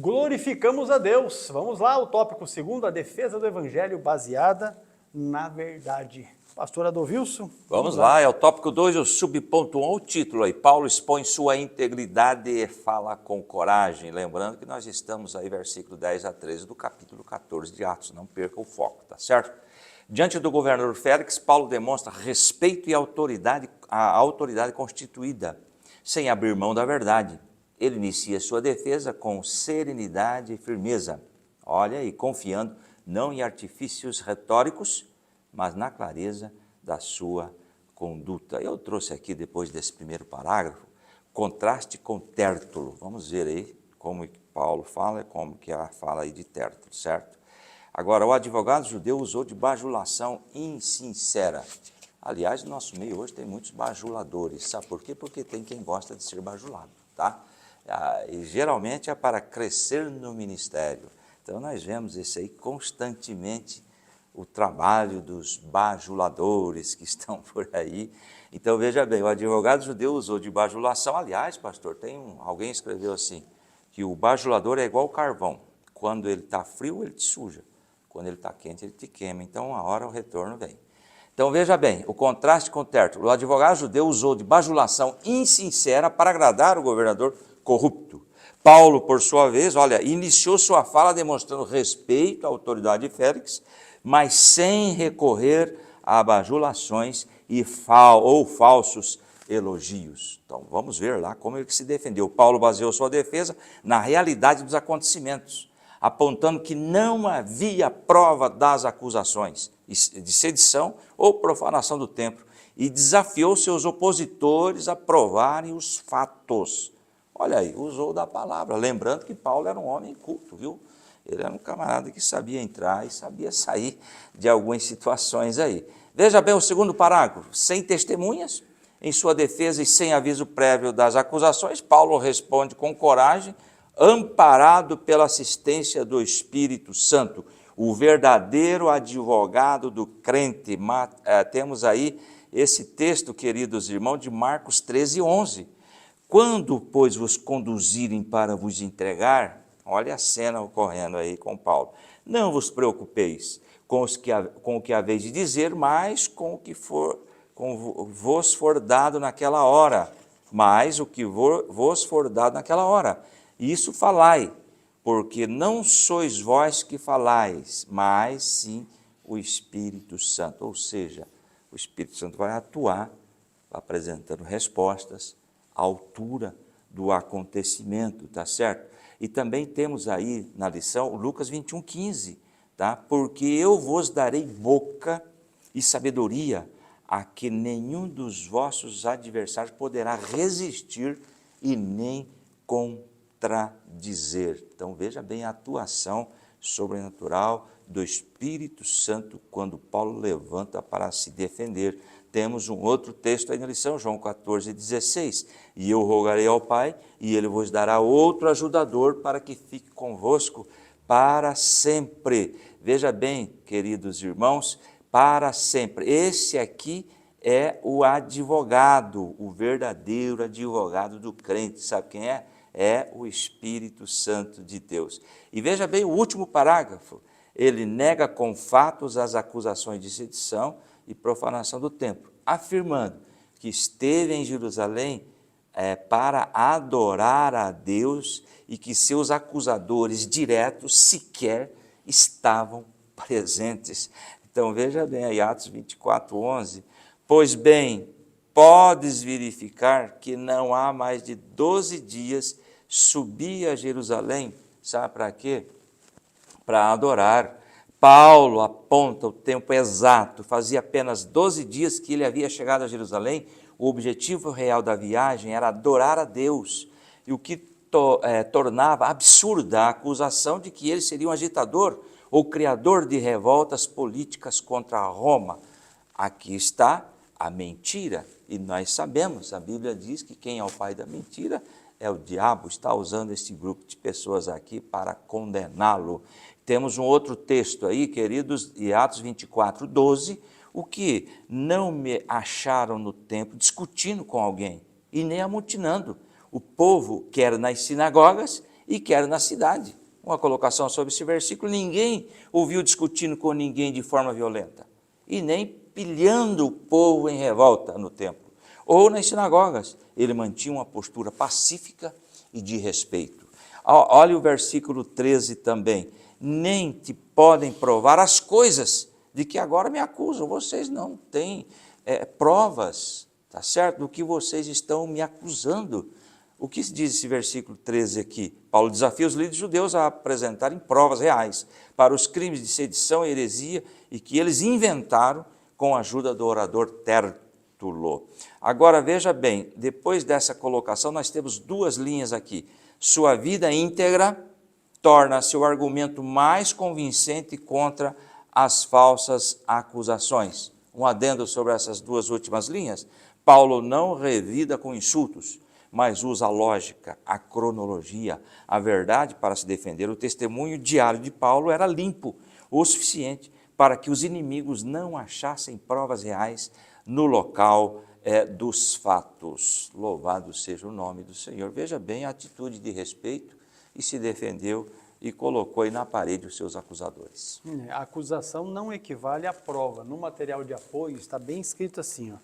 Glorificamos a Deus. Vamos lá, o tópico 2º, a defesa do Evangelho baseada na verdade. Pastor Adovilson? Vamos lá, é o tópico 2, o subponto 1, o título aí. Paulo expõe sua integridade e fala com coragem. Lembrando que nós estamos aí, versículo 10 a 13 do capítulo 14 de Atos. Não perca o foco, tá certo? Diante do governador Félix, Paulo demonstra respeito e autoridade, a autoridade constituída, sem abrir mão da verdade. Ele inicia sua defesa com serenidade e firmeza, olha, e confiando não em artifícios retóricos, mas na clareza da sua conduta. Eu trouxe aqui, depois desse primeiro parágrafo, contraste com Tértulo. Vamos ver aí como que Paulo fala e como que a fala aí de Tértulo, certo? Agora, o advogado judeu usou de bajulação insincera. Aliás, no nosso meio hoje tem muitos bajuladores, sabe por quê? Porque tem quem gosta de ser bajulado, tá? E geralmente é para crescer no ministério. Então nós vemos isso aí constantemente, o trabalho dos bajuladores que estão por aí. Então veja bem, o advogado judeu usou de bajulação. Aliás, pastor, alguém escreveu assim, que o bajulador é igual o carvão. Quando ele está frio, ele te suja. Quando ele está quente, ele te queima. Então uma hora o retorno vem. Então veja bem, o contraste com Tértulo. O advogado judeu usou de bajulação insincera para agradar o governador corrupto. Paulo, por sua vez, olha, iniciou sua fala demonstrando respeito à autoridade de Félix, mas sem recorrer a bajulações ou falsos elogios. Então, vamos ver lá como ele se defendeu. Paulo baseou sua defesa na realidade dos acontecimentos, apontando que não havia prova das acusações de sedição ou profanação do templo, e desafiou seus opositores a provarem os fatos. Olha aí, usou da palavra, lembrando que Paulo era um homem culto, viu? Ele era um camarada que sabia entrar e sabia sair de algumas situações aí. Veja bem o segundo parágrafo, sem testemunhas, em sua defesa e sem aviso prévio das acusações, Paulo responde com coragem, amparado pela assistência do Espírito Santo, o verdadeiro advogado do crente. Temos aí esse texto, queridos irmãos, de Marcos 13:11. Quando, pois, vos conduzirem para vos entregar, olha a cena ocorrendo aí com Paulo, não vos preocupeis com o que haveis de dizer, mas com o que vos for dado naquela hora, mas o que vos for dado naquela hora. Isso falai, porque não sois vós que falais, mas sim o Espírito Santo. Ou seja, o Espírito Santo vai atuar apresentando respostas à altura do acontecimento, tá certo? E também temos aí na lição Lucas 21:15, tá? Porque eu vos darei boca e sabedoria a que nenhum dos vossos adversários poderá resistir e nem contradizer. Então veja bem a atuação sobrenatural do Espírito Santo quando Paulo levanta para se defender. Temos um outro texto aí na lição, João 14:16. E eu rogarei ao Pai, e Ele vos dará outro ajudador para que fique convosco para sempre. Veja bem, queridos irmãos, para sempre. Esse aqui é o advogado, o verdadeiro advogado do crente. Sabe quem é? É o Espírito Santo de Deus. E veja bem o último parágrafo. Ele nega com fatos as acusações de sedição e profanação do templo, afirmando que esteve em Jerusalém para adorar a Deus e que seus acusadores diretos sequer estavam presentes. Então veja bem aí Atos 24:11, pois bem, podes verificar que não há mais de 12 dias subi a Jerusalém, sabe para quê? Para adorar. Paulo aponta o tempo exato, fazia apenas 12 dias que ele havia chegado a Jerusalém, o objetivo real da viagem era adorar a Deus, e o que tornava absurda a acusação de que ele seria um agitador ou criador de revoltas políticas contra Roma. Aqui está a mentira, e nós sabemos, a Bíblia diz que quem é o pai da mentira é o diabo, está usando esse grupo de pessoas aqui para condená-lo. Temos um outro texto aí, queridos, de Atos 24:12, o que não me acharam no templo discutindo com alguém e nem amotinando. O povo quer nas sinagogas e quer na cidade. Uma colocação sobre esse versículo, ninguém ouviu discutindo com ninguém de forma violenta e nem pilhando o povo em revolta no templo ou nas sinagogas. Ele mantinha uma postura pacífica e de respeito. Olha o versículo 13 também. Nem te podem provar as coisas de que agora me acusam. Vocês não têm provas, tá certo? Do que vocês estão me acusando. O que diz esse versículo 13 aqui? Paulo desafia os líderes judeus a apresentarem provas reais para os crimes de sedição e heresia e que eles inventaram com a ajuda do orador Tértulo. Agora veja bem, depois dessa colocação nós temos duas linhas aqui. Sua vida íntegra torna seu argumento mais convincente contra as falsas acusações. Um adendo sobre essas duas últimas linhas. Paulo não revida com insultos, mas usa a lógica, a cronologia, a verdade para se defender. O testemunho diário de Paulo era limpo o suficiente para que os inimigos não achassem provas reais no local dos fatos. Louvado seja o nome do Senhor. Veja bem a atitude de respeito e se defendeu e colocou aí na parede os seus acusadores. A acusação não equivale à prova. No material de apoio está bem escrito assim, ó,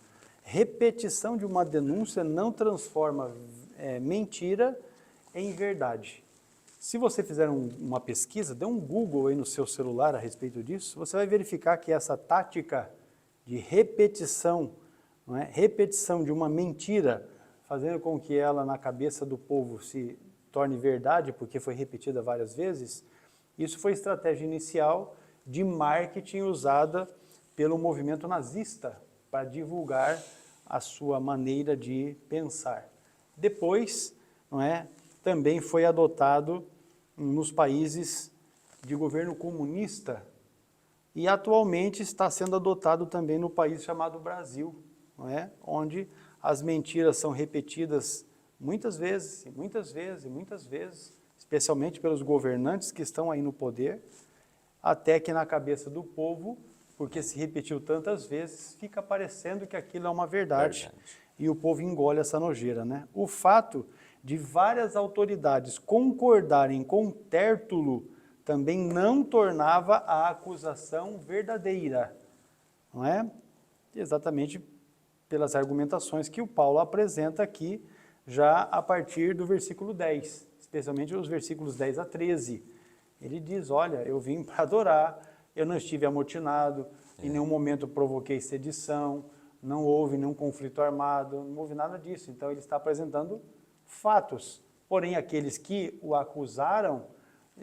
repetição de uma denúncia não transforma mentira em verdade. Se você fizer uma pesquisa, dê um Google aí no seu celular a respeito disso, você vai verificar que essa tática de repetição, não é? Repetição de uma mentira, fazendo com que ela na cabeça do povo se torne verdade, porque foi repetida várias vezes, isso foi estratégia inicial de marketing usada pelo movimento nazista para divulgar a sua maneira de pensar. Depois, não é, também foi adotado nos países de governo comunista e atualmente está sendo adotado também no país chamado Brasil, não é? Onde as mentiras são repetidas muitas vezes, especialmente pelos governantes que estão aí no poder, até que na cabeça do povo, porque se repetiu tantas vezes, fica parecendo que aquilo é uma verdade. E o povo engole essa nojeira, né? O fato de várias autoridades concordarem com Tértulo também não tornava a acusação verdadeira, não é? Exatamente pelas argumentações que o Paulo apresenta aqui, já a partir do versículo 10, especialmente os versículos 10 a 13. Ele diz, olha, eu vim para adorar, eu não estive amotinado, em nenhum momento provoquei sedição, não houve nenhum conflito armado, não houve nada disso. Então ele está apresentando fatos. Porém, aqueles que o acusaram,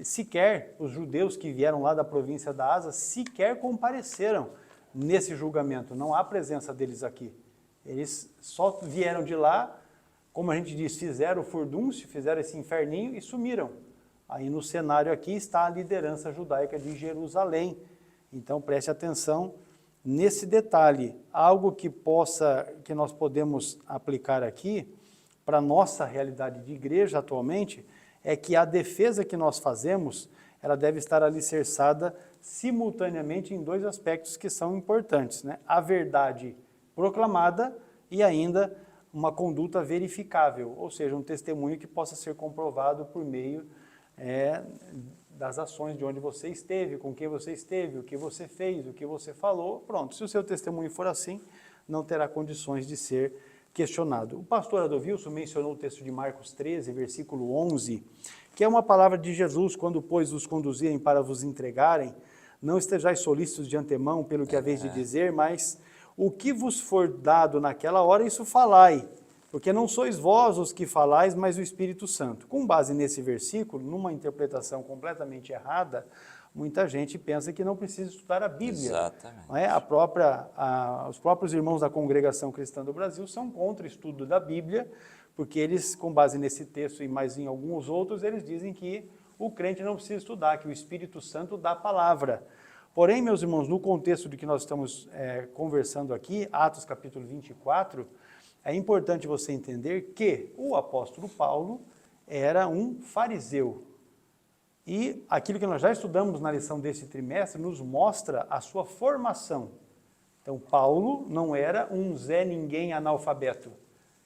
sequer, os judeus que vieram lá da província da Ásia, sequer compareceram nesse julgamento. Não há presença deles aqui. Eles só vieram de lá, como a gente diz, fizeram o furdúncio, fizeram esse inferninho e sumiram. Aí no cenário aqui está a liderança judaica de Jerusalém. Então preste atenção nesse detalhe. Algo que nós podemos aplicar aqui para a nossa realidade de igreja atualmente é que a defesa que nós fazemos, ela deve estar alicerçada simultaneamente em dois aspectos que são importantes, né? A verdade proclamada e ainda uma conduta verificável, ou seja, um testemunho que possa ser comprovado por meio das ações de onde você esteve, com quem você esteve, o que você fez, o que você falou. Pronto, se o seu testemunho for assim, não terá condições de ser questionado. O pastor Adolfo mencionou o texto de Marcos 13, versículo 11, que é uma palavra de Jesus, quando, pois, os conduzirem para vos entregarem, não estejais solícitos de antemão pelo que haveis de dizer, mas o que vos for dado naquela hora, isso falai, porque não sois vós os que falais, mas o Espírito Santo. Com base nesse versículo, numa interpretação completamente errada, muita gente pensa que não precisa estudar a Bíblia. Exatamente. Não é? Os próprios irmãos da Congregação Cristã do Brasil são contra o estudo da Bíblia, porque eles, com base nesse texto e mais em alguns outros, eles dizem que o crente não precisa estudar, que o Espírito Santo dá a palavra. Porém, meus irmãos, no contexto de que nós estamos conversando aqui, Atos capítulo 24, é importante você entender que o apóstolo Paulo era um fariseu. E aquilo que nós já estudamos na lição desse trimestre nos mostra a sua formação. Então, Paulo não era um Zé Ninguém analfabeto,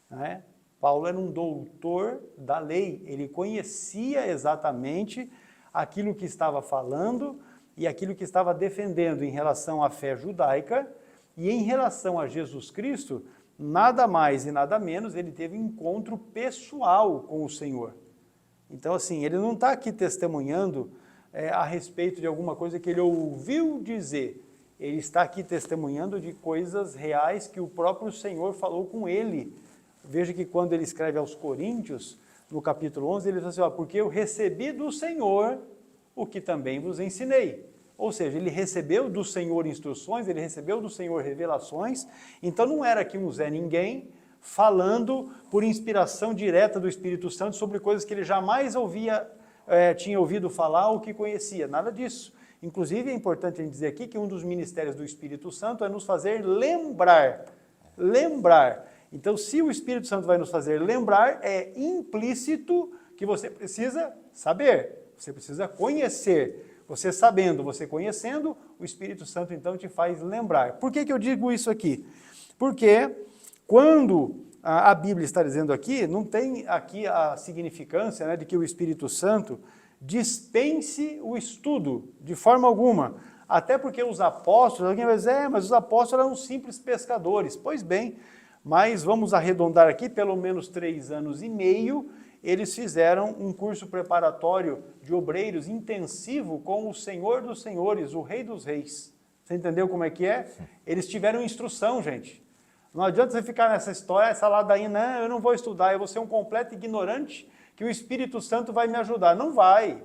né? Paulo era um doutor da lei, ele conhecia exatamente aquilo que estava falando e aquilo que estava defendendo em relação à fé judaica, e em relação a Jesus Cristo, nada mais e nada menos, ele teve um encontro pessoal com o Senhor. Então, assim, ele não está aqui testemunhando a respeito de alguma coisa que ele ouviu dizer. Ele está aqui testemunhando de coisas reais que o próprio Senhor falou com ele. Veja que quando ele escreve aos Coríntios, no capítulo 11, ele diz assim, porque eu recebi do Senhor o que também vos ensinei. Ou seja, ele recebeu do Senhor instruções, ele recebeu do Senhor revelações, então não era aqui um Zé Ninguém falando por inspiração direta do Espírito Santo sobre coisas que ele jamais tinha ouvido falar ou que conhecia, nada disso. Inclusive, é importante a gente dizer aqui que um dos ministérios do Espírito Santo é nos fazer lembrar. Então, se o Espírito Santo vai nos fazer lembrar, é implícito que você precisa saber, você precisa conhecer. Você sabendo, você conhecendo, o Espírito Santo então te faz lembrar. Por que eu digo isso aqui? Porque quando a Bíblia está dizendo aqui, não tem aqui a significância, né, de que o Espírito Santo dispense o estudo de forma alguma. Até porque os apóstolos, alguém vai dizer, mas os apóstolos eram simples pescadores. Pois bem, mas vamos arredondar aqui, pelo menos 3 anos e meio, eles fizeram um curso preparatório de obreiros intensivo com o Senhor dos Senhores, o Rei dos Reis. Você entendeu como é que é? Eles tiveram instrução, gente. Não adianta você ficar nessa história, essa ladainha, eu não vou estudar, eu vou ser um completo ignorante, que o Espírito Santo vai me ajudar. Não vai,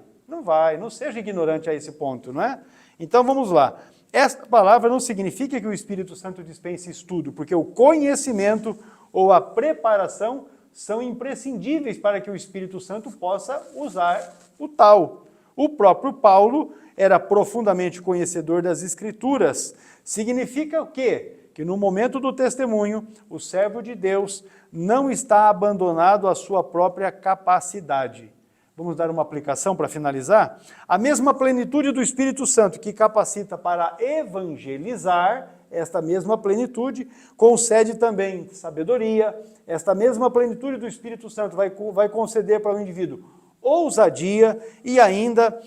não seja ignorante a esse ponto, não é? Então vamos lá. Esta palavra não significa que o Espírito Santo dispense estudo, porque o conhecimento ou a preparação são imprescindíveis para que o Espírito Santo possa usar o tal. O próprio Paulo era profundamente conhecedor das Escrituras. Significa o quê? Que no momento do testemunho, o servo de Deus não está abandonado à sua própria capacidade. Vamos dar uma aplicação para finalizar? A mesma plenitude do Espírito Santo que capacita para evangelizar, esta mesma plenitude concede também sabedoria, esta mesma plenitude do Espírito Santo vai conceder para o indivíduo ousadia e ainda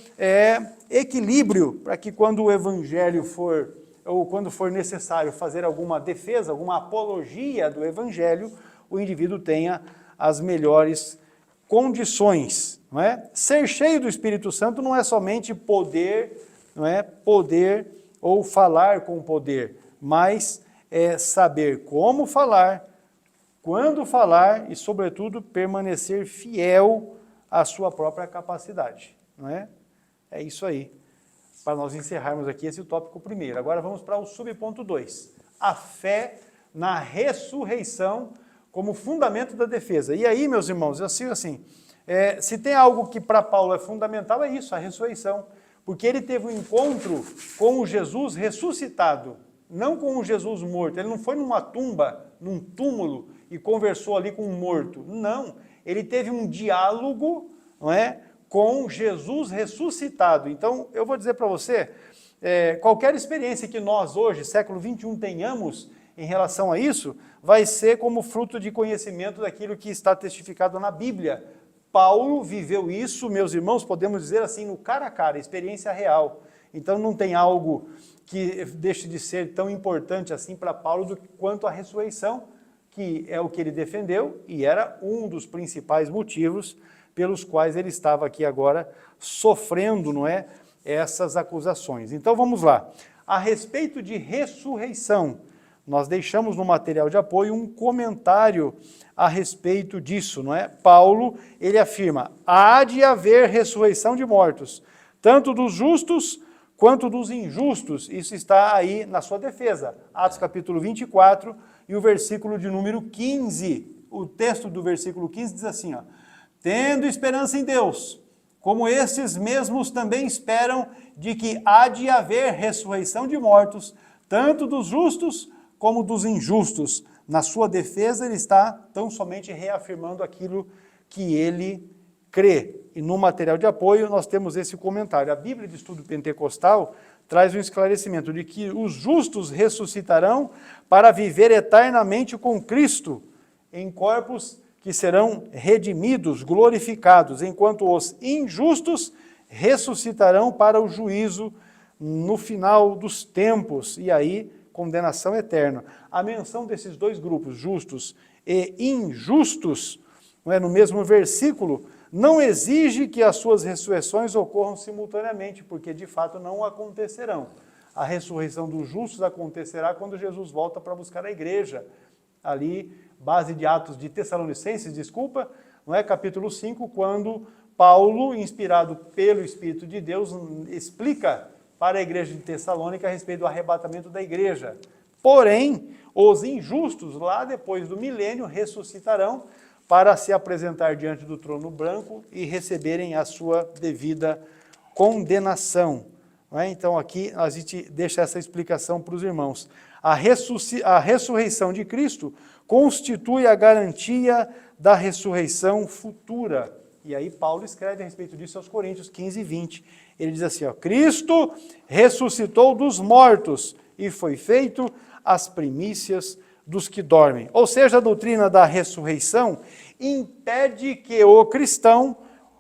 equilíbrio, para que quando o evangelho for, ou quando for necessário fazer alguma defesa, alguma apologia do evangelho, o indivíduo tenha as melhores condições. Não é? Ser cheio do Espírito Santo não é somente poder, não é poder ou falar com poder, mas é saber como falar, quando falar e, sobretudo, permanecer fiel à sua própria capacidade. Não é? É isso aí, para nós encerrarmos aqui esse tópico primeiro. Agora vamos para o subponto 2, a fé na ressurreição como fundamento da defesa. E aí, meus irmãos, eu sigo assim, se tem algo que para Paulo é fundamental, é isso, a ressurreição. Porque ele teve um encontro com o Jesus ressuscitado, não com o Jesus morto. Ele não foi numa tumba, num túmulo, e conversou ali com um morto. Não, ele teve um diálogo, não é, com Jesus ressuscitado. Então, eu vou dizer para você, qualquer experiência que nós hoje, século 21, tenhamos em relação a isso, vai ser como fruto de conhecimento daquilo que está testificado na Bíblia. Paulo viveu isso, meus irmãos, podemos dizer assim, no cara a cara, experiência real. Então não tem algo que deixe de ser tão importante assim para Paulo quanto a ressurreição, que é o que ele defendeu e era um dos principais motivos pelos quais ele estava aqui agora sofrendo, não é, essas acusações. Então vamos lá. A respeito de ressurreição, nós deixamos no material de apoio um comentário a respeito disso, não é? Paulo, ele afirma, há de haver ressurreição de mortos, tanto dos justos quanto dos injustos. Isso está aí na sua defesa. Atos capítulo 24 e o versículo de número 15. O texto do versículo 15 diz assim, ó, tendo esperança em Deus, como estes mesmos também esperam de que há de haver ressurreição de mortos, tanto dos justos como dos injustos. Na sua defesa, ele está tão somente reafirmando aquilo que ele crê. E no material de apoio, nós temos esse comentário. A Bíblia de Estudo Pentecostal traz um esclarecimento de que os justos ressuscitarão para viver eternamente com Cristo, em corpos que serão redimidos, glorificados, enquanto os injustos ressuscitarão para o juízo no final dos tempos. E aí, condenação eterna. A menção desses dois grupos, justos e injustos, não é, no mesmo versículo, não exige que as suas ressurreições ocorram simultaneamente, porque de fato não acontecerão. A ressurreição dos justos acontecerá quando Jesus volta para buscar a igreja. Ali, base de Atos de Tessalonicenses, desculpa, não é, capítulo 5, quando Paulo, inspirado pelo Espírito de Deus, explica para a igreja de Tessalônica a respeito do arrebatamento da igreja. Porém, os injustos, lá depois do milênio, ressuscitarão para se apresentar diante do trono branco e receberem a sua devida condenação. Não é? Então, aqui a gente deixa essa explicação para os irmãos. A ressurreição de Cristo constitui a garantia da ressurreição futura. E aí Paulo escreve a respeito disso aos Coríntios 15 e 20. Ele diz assim, ó, Cristo ressuscitou dos mortos e foi feito as primícias dos que dormem. Ou seja, a doutrina da ressurreição impede que o cristão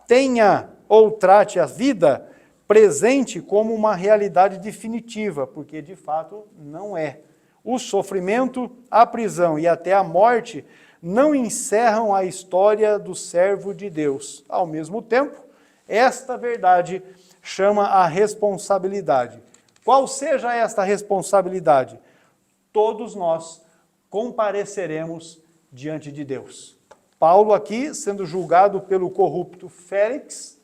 tenha ou trate a vida presente como uma realidade definitiva, porque de fato não é. O sofrimento, a prisão e até a morte não encerram a história do servo de Deus. Ao mesmo tempo, esta verdade chama a responsabilidade. Qual seja esta responsabilidade? Todos nós compareceremos diante de Deus. Paulo aqui sendo julgado pelo corrupto Félix,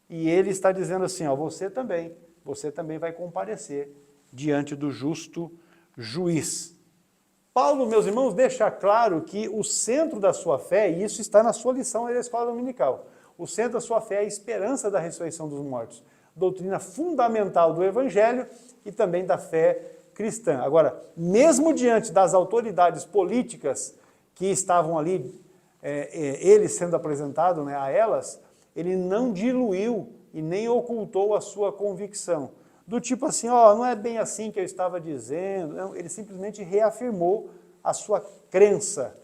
e ele está dizendo assim, ó, você também vai comparecer diante do justo juiz. Paulo, meus irmãos, deixa claro que o centro da sua fé, e isso está na sua lição da escola dominical, o centro da sua fé é a esperança da ressurreição dos mortos, doutrina fundamental do Evangelho e também da fé cristã. Agora, mesmo diante das autoridades políticas que estavam ali, ele sendo apresentado, né, a elas, ele não diluiu e nem ocultou a sua convicção. Do tipo assim, ó, não é bem assim que eu estava dizendo. Não, ele simplesmente reafirmou a sua crença.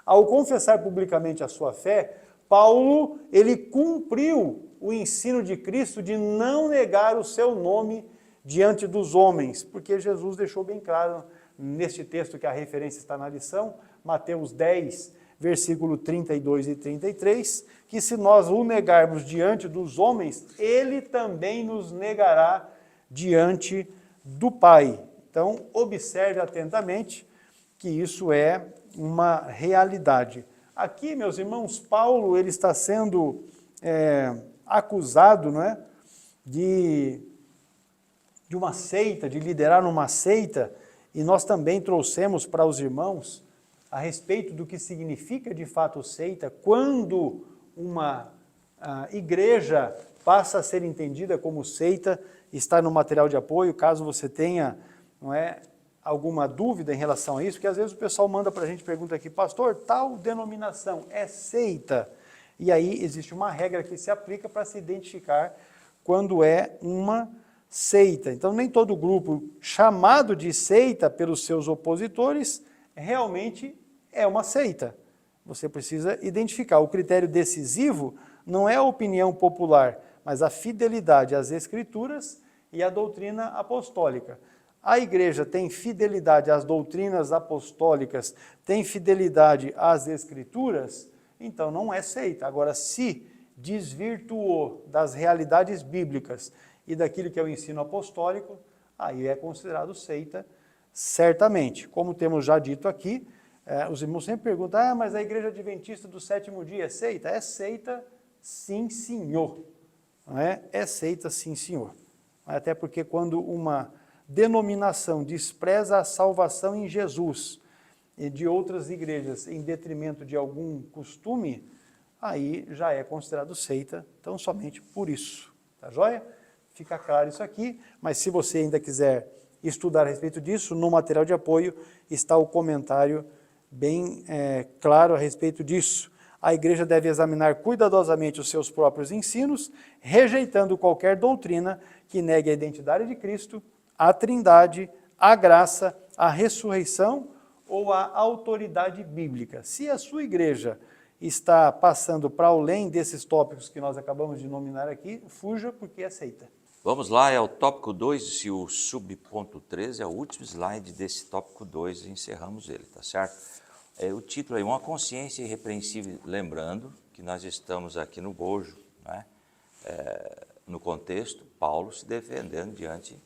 Ao confessar publicamente a sua fé, Paulo, ele cumpriu o ensino de Cristo de não negar o seu nome diante dos homens, porque Jesus deixou bem claro neste texto que a referência está na lição, Mateus 10, versículo 32 e 33, que se nós o negarmos diante dos homens, ele também nos negará diante do Pai. Então, observe atentamente que isso é uma realidade. Aqui, meus irmãos, Paulo ele está sendo acusado, não é, de uma seita, de liderar uma seita, e nós também trouxemos para os irmãos a respeito do que significa de fato seita, quando uma igreja passa a ser entendida como seita. Está no material de apoio, caso você tenha, não é, alguma dúvida em relação a isso, porque às vezes o pessoal manda para a gente, pergunta aqui, pastor, tal denominação é seita? E aí existe uma regra que se aplica para se identificar quando é uma seita. Então nem todo grupo chamado de seita pelos seus opositores realmente é uma seita. Você precisa identificar. O critério decisivo não é a opinião popular, mas a fidelidade às Escrituras e à doutrina apostólica. A igreja tem fidelidade às doutrinas apostólicas, tem fidelidade às Escrituras, então não é seita. Agora, se desvirtuou das realidades bíblicas e daquilo que é o ensino apostólico, aí é considerado seita, certamente. Como temos já dito aqui, os irmãos sempre perguntam, mas a igreja adventista do sétimo dia é seita? É seita, sim, senhor. Não é? É seita, sim, senhor. Até porque quando uma denominação despreza a salvação em Jesus e de outras igrejas em detrimento de algum costume, aí já é considerado seita, então somente por isso. Tá joia? Fica claro isso aqui, mas se você ainda quiser estudar a respeito disso, no material de apoio está o comentário bem claro a respeito disso. A igreja deve examinar cuidadosamente os seus próprios ensinos, rejeitando qualquer doutrina que negue a identidade de Cristo, a trindade, a graça, a ressurreição ou a autoridade bíblica. Se a sua igreja está passando para além desses tópicos que nós acabamos de nominar aqui, fuja, porque é seita. Vamos lá, é o tópico 2, e o subponto 13 é o último slide desse tópico 2, e encerramos ele, tá certo? O título é Uma Consciência Irrepreensível, lembrando que nós estamos aqui no bojo, né? No contexto, Paulo se defendendo diante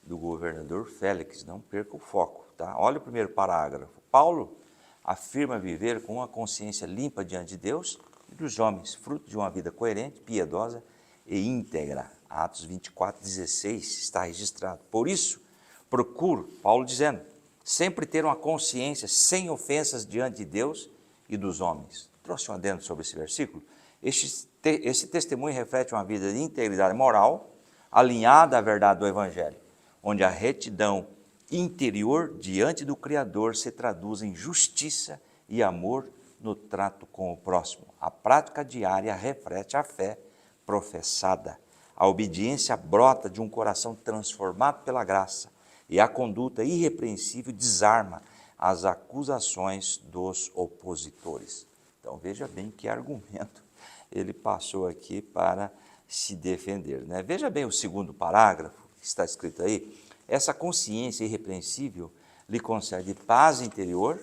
do governador Félix, não perca o foco, tá? Olha o primeiro parágrafo. Paulo afirma viver com uma consciência limpa diante de Deus e dos homens, fruto de uma vida coerente, piedosa e íntegra. Atos 24:16 está registrado. Por isso, procuro, Paulo dizendo, sempre ter uma consciência sem ofensas diante de Deus e dos homens. Trouxe um adendo sobre esse versículo. Esse testemunho reflete uma vida de integridade moral, alinhada à verdade do Evangelho, onde a retidão interior diante do Criador se traduz em justiça e amor no trato com o próximo. A prática diária reflete a fé professada. A obediência brota de um coração transformado pela graça e a conduta irrepreensível desarma as acusações dos opositores. Então veja bem que argumento ele passou aqui para se defender, né? Veja bem o segundo parágrafo que está escrito aí. Essa consciência irrepreensível lhe concede paz interior,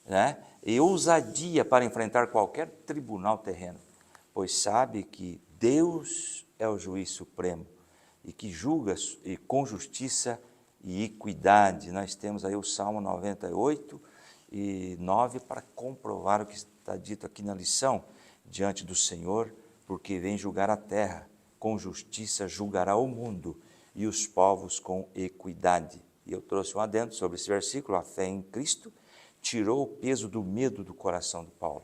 né, e ousadia para enfrentar qualquer tribunal terreno, pois sabe que Deus é o juiz supremo e que julga com justiça e equidade. Nós temos aí o Salmo 98:9 para comprovar o que está dito aqui na lição. Diante do Senhor, porque vem julgar a terra, com justiça julgará o mundo e os povos com equidade. E eu trouxe um adendo sobre esse versículo. A fé em Cristo tirou o peso do medo do coração de Paulo.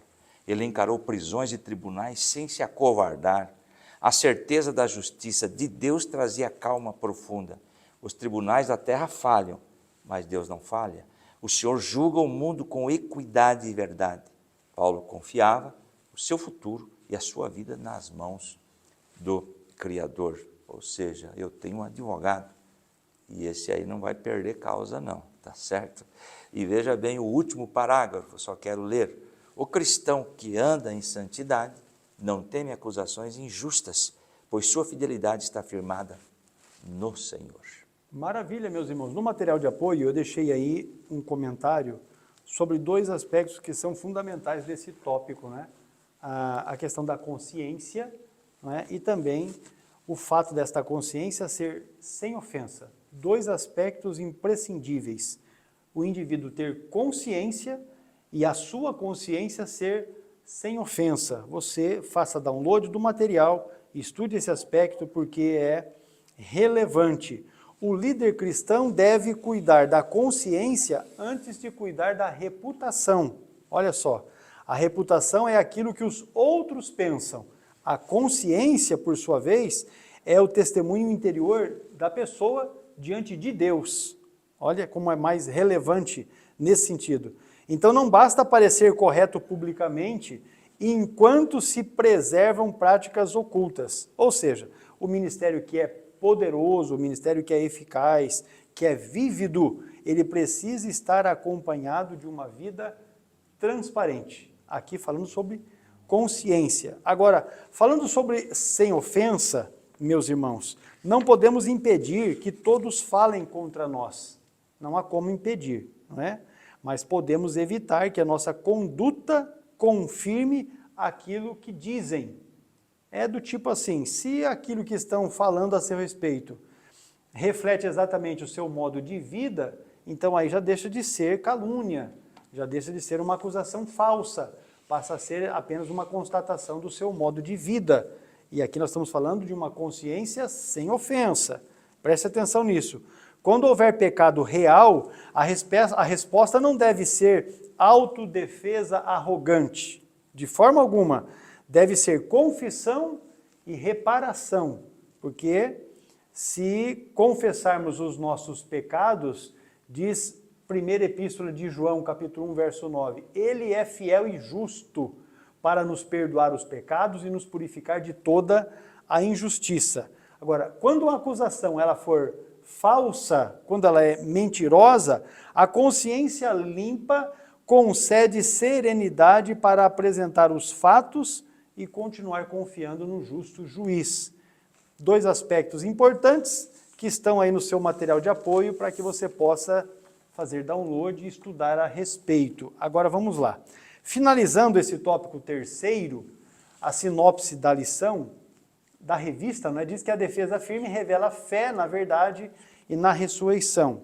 Ele encarou prisões e tribunais sem se acovardar. A certeza da justiça de Deus trazia calma profunda. Os tribunais da terra falham, mas Deus não falha. O Senhor julga o mundo com equidade e verdade. Paulo confiava o seu futuro e a sua vida nas mãos do Criador. Ou seja, eu tenho um advogado e esse aí não vai perder causa não, tá certo? E veja bem o último parágrafo, só quero ler. O cristão que anda em santidade não teme acusações injustas, pois sua fidelidade está firmada no Senhor. Maravilha, meus irmãos. No material de apoio eu deixei aí um comentário sobre dois aspectos que são fundamentais desse tópico, né? A questão da consciência, né? E também o fato desta consciência ser sem ofensa. Dois aspectos imprescindíveis. O indivíduo ter consciência e a sua consciência ser sem ofensa. Você faça download do material, estude esse aspecto porque é relevante. O líder cristão deve cuidar da consciência antes de cuidar da reputação. Olha só, a reputação é aquilo que os outros pensam. A consciência, por sua vez, é o testemunho interior da pessoa diante de Deus. Olha como é mais relevante nesse sentido. Então não basta parecer correto publicamente enquanto se preservam práticas ocultas. Ou seja, o ministério que é poderoso, o ministério que é eficaz, que é vívido, ele precisa estar acompanhado de uma vida transparente. Aqui falando sobre consciência. Agora, falando sobre sem ofensa, meus irmãos, não podemos impedir que todos falem contra nós. Não há como impedir, não é? Mas podemos evitar que a nossa conduta confirme aquilo que dizem. É do tipo assim, se aquilo que estão falando a seu respeito reflete exatamente o seu modo de vida, então aí já deixa de ser calúnia, já deixa de ser uma acusação falsa, passa a ser apenas uma constatação do seu modo de vida. E aqui nós estamos falando de uma consciência sem ofensa. Preste atenção nisso. Quando houver pecado real, a resposta não deve ser autodefesa arrogante. De forma alguma. Deve ser confissão e reparação. Porque se confessarmos os nossos pecados, diz primeira epístola de João, capítulo 1, verso 9, ele é fiel e justo para nos perdoar os pecados e nos purificar de toda a injustiça. Agora, quando uma acusação ela for falsa, quando ela é mentirosa, a consciência limpa concede serenidade para apresentar os fatos e continuar confiando no justo juiz. Dois aspectos importantes que estão aí no seu material de apoio para que você possa fazer download e estudar a respeito. Agora vamos lá. Finalizando esse tópico terceiro, a sinopse da lição, da revista, diz que a defesa firme revela fé na verdade e na ressurreição.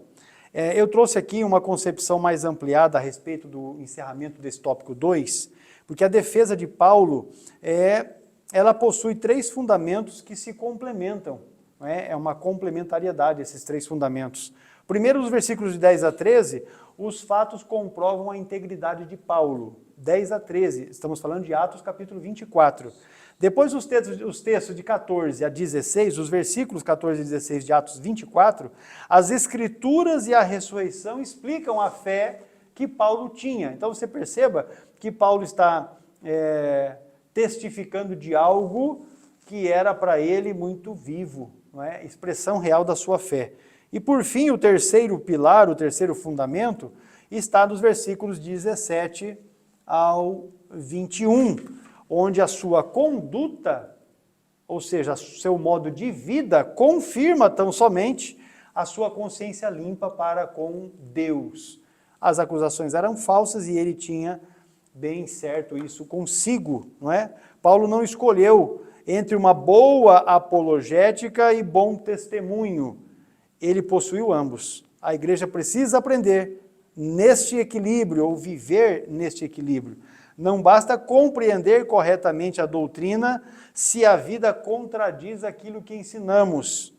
Eu trouxe aqui uma concepção mais ampliada a respeito do encerramento desse tópico 2, porque a defesa de Paulo, ela possui 3 fundamentos que se complementam. É uma complementariedade esses 3 fundamentos. Primeiro, nos versículos de 10 a 13, os fatos comprovam a integridade de Paulo. 10 a 13, estamos falando de Atos capítulo 24. Depois os textos de 14 a 16, os versículos 14 e 16 de Atos 24, as escrituras e a ressurreição explicam a fé que Paulo tinha. Então você perceba que Paulo está testificando de algo que era para ele muito vivo, não é? Expressão real da sua fé. E por fim, o terceiro pilar, o terceiro fundamento, está nos versículos 17 ao 21, onde a sua conduta, ou seja, seu modo de vida, confirma tão somente a sua consciência limpa para com Deus. As acusações eram falsas e ele tinha bem certo isso consigo, não é? Paulo não escolheu entre uma boa apologética e bom testemunho. Ele possuiu ambos. A igreja precisa aprender neste equilíbrio, ou viver neste equilíbrio. Não basta compreender corretamente a doutrina se a vida contradiz aquilo que ensinamos.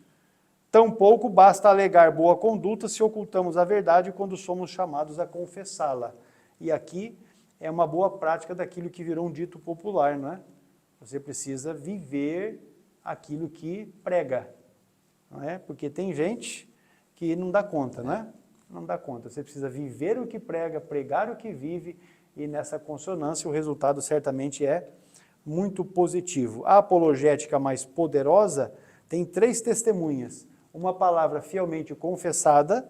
Tampouco basta alegar boa conduta se ocultamos a verdade quando somos chamados a confessá-la. E aqui é uma boa prática daquilo que virou um dito popular, não é? Você precisa viver aquilo que prega, não é? Porque tem gente que não dá conta, não é? Não dá conta. Você precisa viver o que prega, pregar o que vive, e nessa consonância o resultado certamente é muito positivo. A apologética mais poderosa tem 3 testemunhas. Uma palavra fielmente confessada,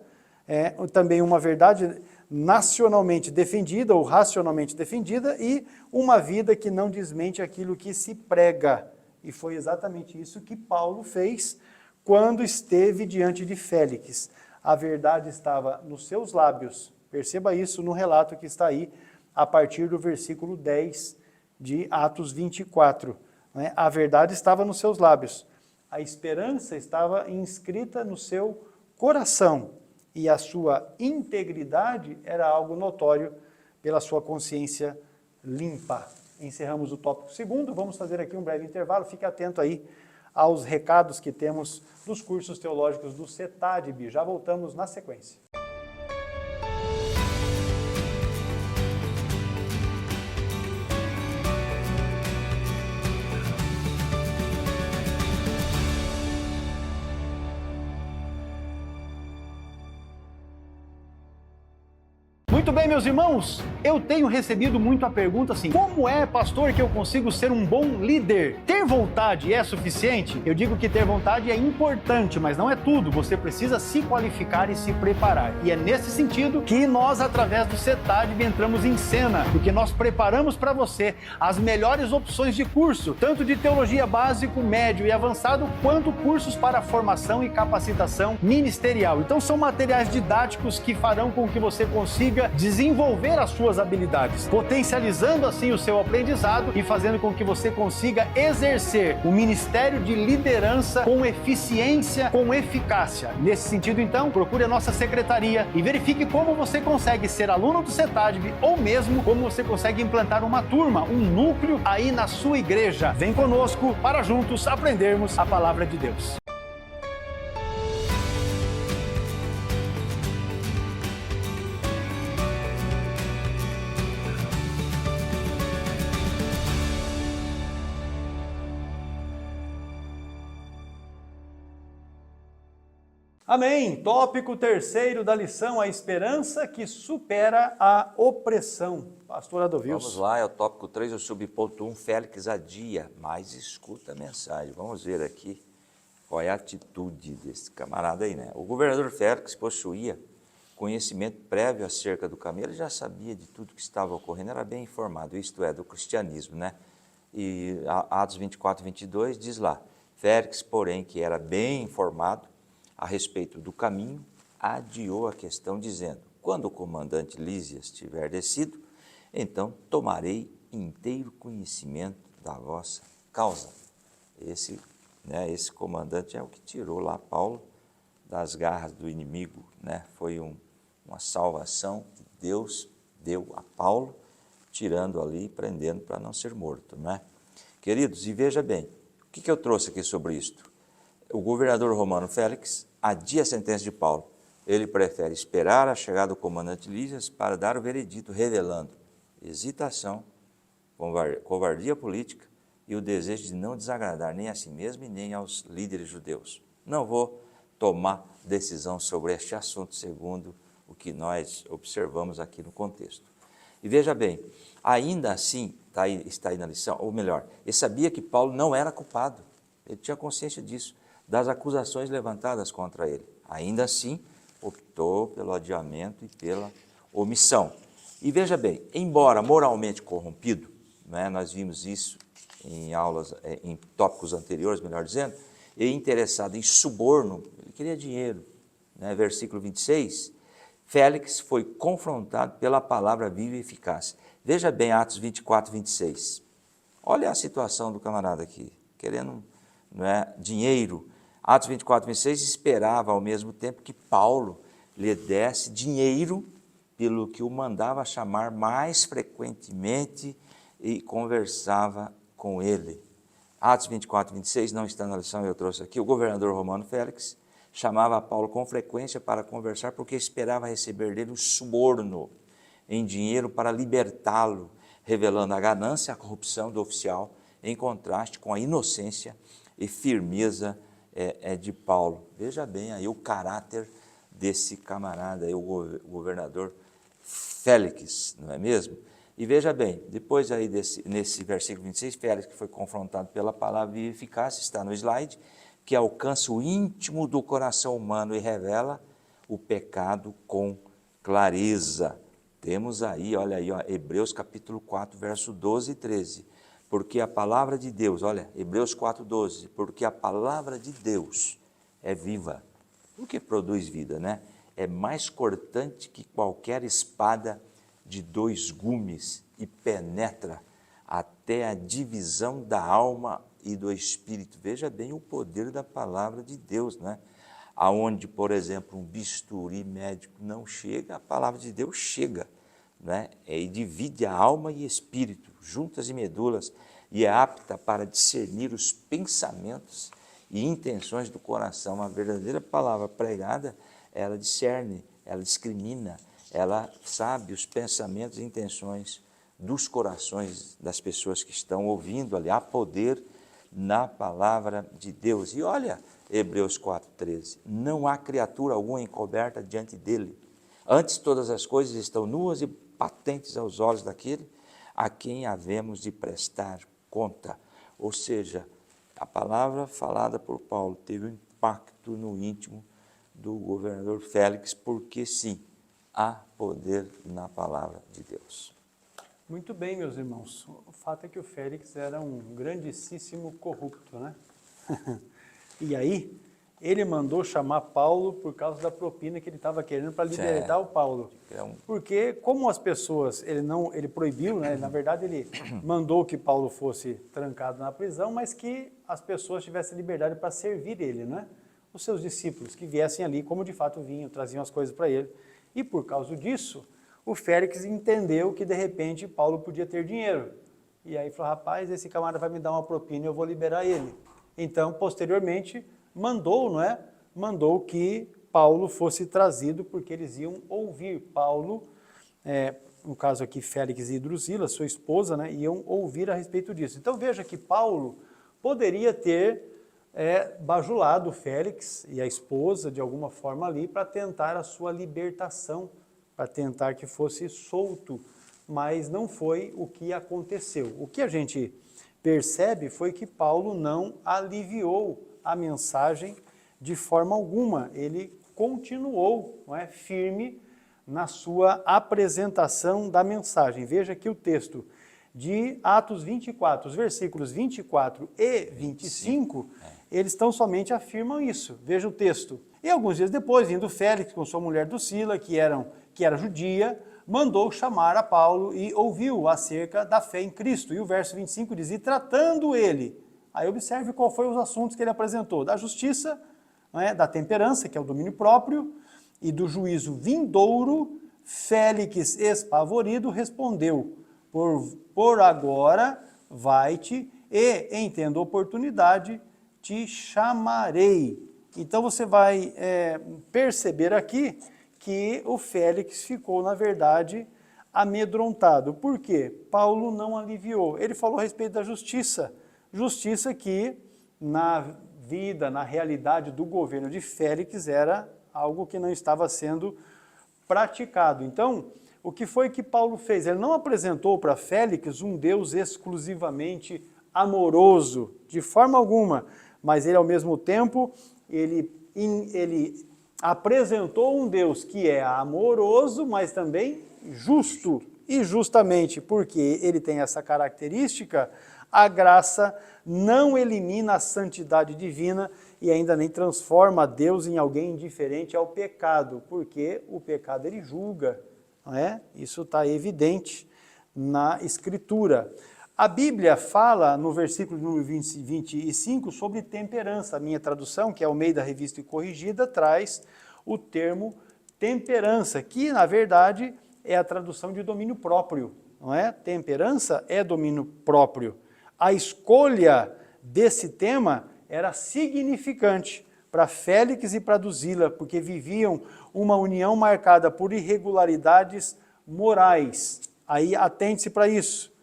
também uma verdade nacionalmente defendida ou racionalmente defendida e uma vida que não desmente aquilo que se prega. E foi exatamente isso que Paulo fez quando esteve diante de Félix. A verdade estava nos seus lábios. Perceba isso no relato que está aí, a partir do versículo 10 de Atos 24. A verdade estava nos seus lábios. A esperança estava inscrita no seu coração. E a sua integridade era algo notório pela sua consciência limpa. Encerramos o tópico 2º, vamos fazer aqui um breve intervalo, fique atento aí aos recados que temos dos cursos teológicos do CETADB. Já voltamos na sequência. Muito bem, meus irmãos, eu tenho recebido muito a pergunta assim: como é, pastor, que eu consigo ser um bom líder? Ter vontade é suficiente? Eu digo que ter vontade é importante, mas não é tudo. Você precisa se qualificar e se preparar. E é nesse sentido que nós, através do CETADB, entramos em cena, porque nós preparamos para você as melhores opções de curso, tanto de teologia básico, médio e avançado, quanto cursos para formação e capacitação ministerial. Então são materiais didáticos que farão com que você consiga desenvolver as suas habilidades, potencializando assim o seu aprendizado e fazendo com que você consiga exercer o ministério de liderança com eficiência, com eficácia. Nesse sentido, então, procure a nossa secretaria e verifique como você consegue ser aluno do CETADB ou mesmo como você consegue implantar uma turma, um núcleo aí na sua igreja. Vem conosco para juntos aprendermos a palavra de Deus. Amém. Tópico 3º da lição: a esperança que supera a opressão. Pastor Adovils. Vamos lá, é o tópico 3, o subponto 1, Félix adia, mas escuta a mensagem. Vamos ver aqui qual é a atitude desse camarada aí, né? O governador Félix possuía conhecimento prévio acerca do caminho, ele já sabia de tudo que estava ocorrendo, era bem informado, isto é, do cristianismo, né? E Atos 24, 22 diz lá: Félix, porém, que era bem informado a respeito do caminho, adiou a questão, dizendo: quando o comandante Lísias tiver descido, então tomarei inteiro conhecimento da vossa causa. Esse comandante é o que tirou lá Paulo das garras do inimigo, né? Foi uma salvação que Deus deu a Paulo, tirando ali e prendendo para não ser morto, né? Queridos, e veja bem, o que eu trouxe aqui sobre isto? O governador romano Félix adia a sentença de Paulo. Ele prefere esperar a chegada do comandante Lísias para dar o veredito, revelando hesitação, covardia política e o desejo de não desagradar nem a si mesmo e nem aos líderes judeus. Não vou tomar decisão sobre este assunto, segundo o que nós observamos aqui no contexto. E veja bem, ainda assim, está aí na lição, ou melhor, ele sabia que Paulo não era culpado, ele tinha consciência disso, das acusações levantadas contra ele. Ainda assim, optou pelo adiamento e pela omissão. E veja bem, embora moralmente corrompido, né, nós vimos isso em aulas, em tópicos anteriores, melhor dizendo, e interessado em suborno, ele queria dinheiro, né, versículo 26, Félix foi confrontado pela palavra viva e eficaz. Veja bem Atos 24, 26. Olha a situação do camarada aqui, querendo, não é, dinheiro. Atos 24, 26, esperava ao mesmo tempo que Paulo lhe desse dinheiro, pelo que o mandava chamar mais frequentemente e conversava com ele. Atos 24, 26, não está na lição, eu trouxe aqui. O governador romano Félix chamava Paulo com frequência para conversar, porque esperava receber dele um suborno em dinheiro para libertá-lo, revelando a ganância e a corrupção do oficial, em contraste com a inocência e firmeza de Paulo. Veja bem aí o caráter desse camarada, aí, o governador Félix, não é mesmo? E veja bem, depois aí nesse versículo 26, Félix, que foi confrontado pela palavra viva e eficaz, está no slide, que alcança o íntimo do coração humano e revela o pecado com clareza. Temos aí, olha aí, ó, Hebreus capítulo 4, verso 12 e 13. Porque a palavra de Deus, olha, Hebreus 4,12, porque a palavra de Deus é viva. O que produz vida, né? É mais cortante que qualquer espada de 2 gumes e penetra até a divisão da alma e do espírito. Veja bem o poder da palavra de Deus, né? Aonde, por exemplo, um bisturi médico não chega, a palavra de Deus chega, né? E divide a alma e espírito, juntas e medulas, e é apta para discernir os pensamentos e intenções do coração. Uma verdadeira palavra pregada, ela discerne, ela discrimina, ela sabe os pensamentos e intenções dos corações das pessoas que estão ouvindo ali. Há poder na palavra de Deus. E olha, Hebreus 4,13, não há criatura alguma encoberta diante dele. Antes todas as coisas estão nuas e patentes aos olhos daquele a quem havemos de prestar conta. Ou seja, a palavra falada por Paulo teve um impacto no íntimo do governador Félix, porque sim, há poder na palavra de Deus. Muito bem, meus irmãos. O fato é que o Félix era um grandíssimo corrupto, né? E aí, ele mandou chamar Paulo por causa da propina que ele estava querendo para libertar o Paulo. Porque como as pessoas, ele proibiu, né? Na verdade ele mandou que Paulo fosse trancado na prisão, mas que as pessoas tivessem liberdade para servir ele, né? Os seus discípulos que viessem ali, como de fato vinham, traziam as coisas para ele. E por causa disso, o Félix entendeu que de repente Paulo podia ter dinheiro. E aí falou, rapaz, esse camarada vai me dar uma propina e eu vou liberar ele. Então, posteriormente, mandou que Paulo fosse trazido, porque eles iam ouvir Paulo, no caso aqui Félix e Drusila, sua esposa, né, iam ouvir a respeito disso. Então veja que Paulo poderia ter bajulado Félix e a esposa de alguma forma ali para tentar a sua libertação, para tentar que fosse solto, mas não foi o que aconteceu. O que a gente percebe foi que Paulo não aliviou a mensagem de forma alguma, ele continuou, firme na sua apresentação da mensagem. Veja aqui o texto de Atos 24, os versículos 24 e 25, eles tão somente afirmam isso. Veja o texto. E alguns dias depois, vindo Félix com sua mulher Drusila, que era judia, mandou chamar a Paulo e ouviu acerca da fé em Cristo. E o verso 25 diz, e tratando ele, aí observe qual foi os assuntos que ele apresentou, da justiça, da temperança, que é o domínio próprio, e do juízo vindouro, Félix, espavorido, respondeu, por agora vai-te, e, em tendo oportunidade, te chamarei. Então você vai perceber aqui que o Félix ficou, na verdade, amedrontado. Por quê? Paulo não aliviou. Ele falou a respeito da justiça. Justiça que, na vida, na realidade do governo de Félix, era algo que não estava sendo praticado. Então, o que foi que Paulo fez? Ele não apresentou para Félix um Deus exclusivamente amoroso, de forma alguma, mas ele, ao mesmo tempo, ele apresentou um Deus que é amoroso, mas também justo. E justamente porque ele tem essa característica, a graça não elimina a santidade divina e ainda nem transforma Deus em alguém indiferente ao pecado, porque o pecado ele julga, não é? Isso está evidente na Escritura. A Bíblia fala no versículo número 25 sobre temperança. A minha tradução, que é Almeida Revista e Corrigida, traz o termo temperança, que na verdade é a tradução de domínio próprio, não é? Temperança é domínio próprio. A escolha desse tema era significante para Félix e para Drusila, porque viviam uma união marcada por irregularidades morais. Aí atente-se para isso.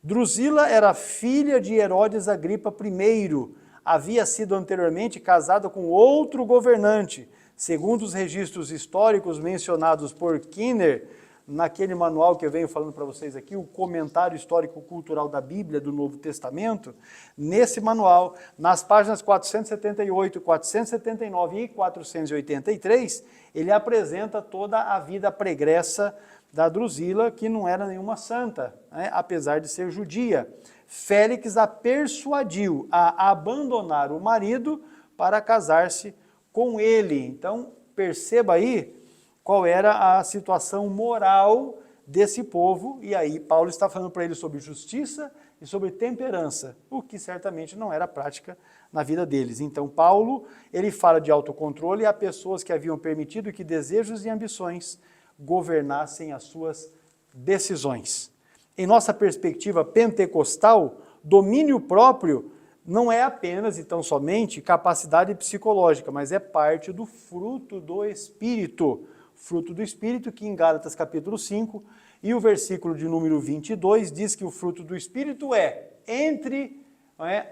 Drusila era filha de Herodes Agripa I, havia sido anteriormente casada com outro governante. Segundo os registros históricos mencionados por Kinner, naquele manual que eu venho falando para vocês aqui, o Comentário Histórico-Cultural da Bíblia do Novo Testamento, nesse manual, nas páginas 478, 479 e 483, ele apresenta toda a vida pregressa da Drusila, que não era nenhuma santa, apesar de ser judia. Félix a persuadiu a abandonar o marido para casar-se com ele. Então, perceba aí qual era a situação moral desse povo, e aí Paulo está falando para ele sobre justiça e sobre temperança, o que certamente não era prática na vida deles. Então Paulo, ele fala de autocontrole a pessoas que haviam permitido que desejos e ambições governassem as suas decisões. Em nossa perspectiva pentecostal, domínio próprio não é apenas e tão somente capacidade psicológica, mas é parte do fruto do Espírito. Fruto do Espírito que em Gálatas capítulo 5 e o versículo de número 22 diz que o fruto do Espírito é, entre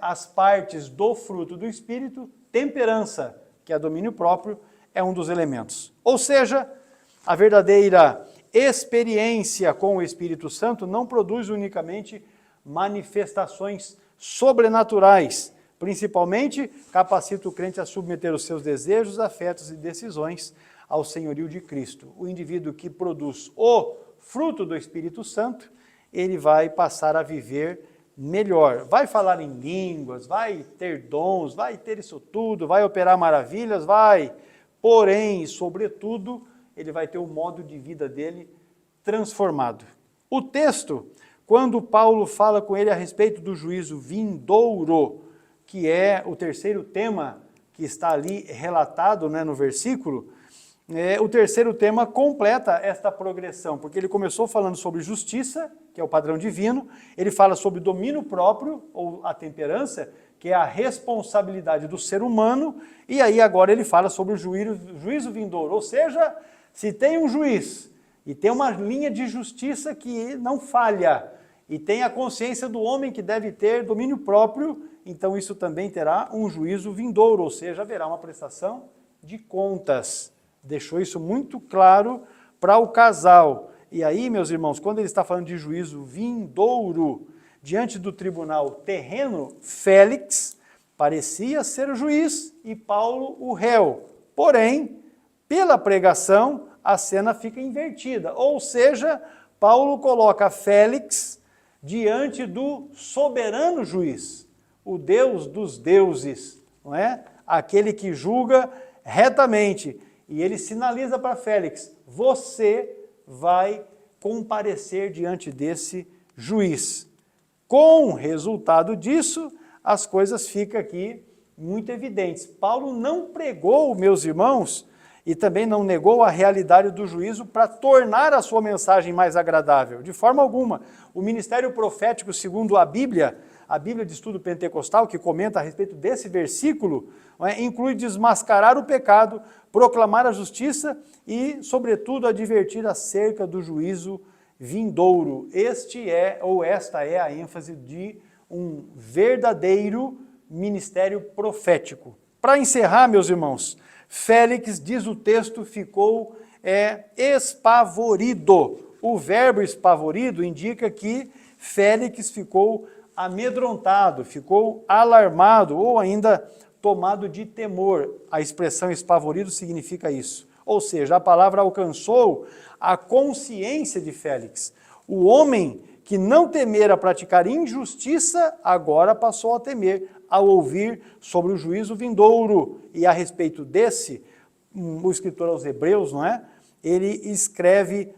as partes do fruto do Espírito, temperança, que é domínio próprio, é um dos elementos. Ou seja, a verdadeira experiência com o Espírito Santo não produz unicamente manifestações sobrenaturais, principalmente capacita o crente a submeter os seus desejos, afetos e decisões ao senhorio de Cristo. O indivíduo que produz o fruto do Espírito Santo, ele vai passar a viver melhor, vai falar em línguas, vai ter dons, vai ter isso tudo, vai operar maravilhas, vai, porém, sobretudo, ele vai ter o modo de vida dele transformado. O texto, quando Paulo fala com ele a respeito do juízo vindouro, que é o terceiro tema que está ali relatado no versículo, o terceiro tema completa esta progressão, porque ele começou falando sobre justiça, que é o padrão divino, ele fala sobre domínio próprio, ou a temperança, que é a responsabilidade do ser humano, e aí agora ele fala sobre o juízo vindouro, ou seja, se tem um juiz e tem uma linha de justiça que não falha, e tem a consciência do homem que deve ter domínio próprio, então isso também terá um juízo vindouro, ou seja, haverá uma prestação de contas. Deixou isso muito claro para o casal. E aí, meus irmãos, quando ele está falando de juízo vindouro, diante do tribunal terreno, Félix parecia ser o juiz e Paulo o réu. Porém, pela pregação, a cena fica invertida. Ou seja, Paulo coloca Félix diante do soberano juiz, o Deus dos deuses, não é? Aquele que julga retamente. E ele sinaliza para Félix, você vai comparecer diante desse juiz. Com o resultado disso, as coisas ficam aqui muito evidentes. Paulo não pregou, meus irmãos, e também não negou a realidade do juízo para tornar a sua mensagem mais agradável. De forma alguma. O ministério profético, segundo a Bíblia de Estudo Pentecostal, que comenta a respeito desse versículo, inclui desmascarar o pecado, proclamar a justiça e, sobretudo, advertir acerca do juízo vindouro. Esta é a ênfase de um verdadeiro ministério profético. Para encerrar, meus irmãos, Félix, diz o texto, ficou espavorido. O verbo espavorido indica que Félix ficou amedrontado, ficou alarmado ou ainda tomado de temor. A expressão espavorido significa isso. Ou seja, a palavra alcançou a consciência de Félix. O homem que não temera praticar injustiça, agora passou a temer ao ouvir sobre o juízo vindouro. E a respeito desse, o escritor aos Hebreus, não é? Ele escreve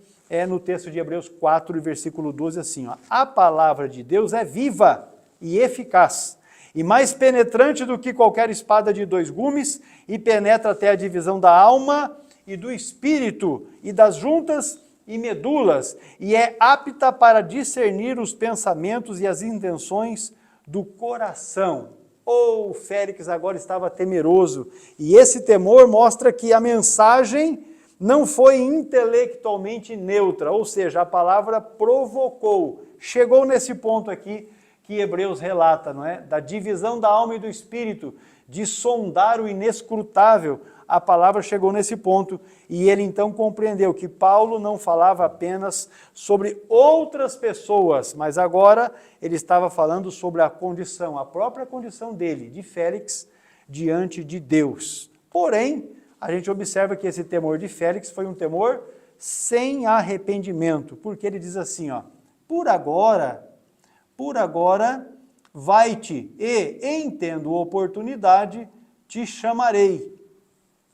no texto de Hebreus 4, versículo 12, assim, ó, a palavra de Deus é viva e eficaz, e mais penetrante do que qualquer espada de 2 gumes, e penetra até a divisão da alma e do espírito, e das juntas e medulas, e é apta para discernir os pensamentos e as intenções do coração. Félix agora estava temeroso, e esse temor mostra que a mensagem não foi intelectualmente neutra, ou seja, a palavra provocou. Chegou nesse ponto aqui que Hebreus relata, não é? Da divisão da alma e do espírito, de sondar o inescrutável. A palavra chegou nesse ponto e ele então compreendeu que Paulo não falava apenas sobre outras pessoas, mas agora ele estava falando sobre a condição, a própria condição dele, de Félix, diante de Deus. Porém, a gente observa que esse temor de Félix foi um temor sem arrependimento, porque ele diz assim, ó, por agora, vai-te e, em tendo oportunidade, te chamarei.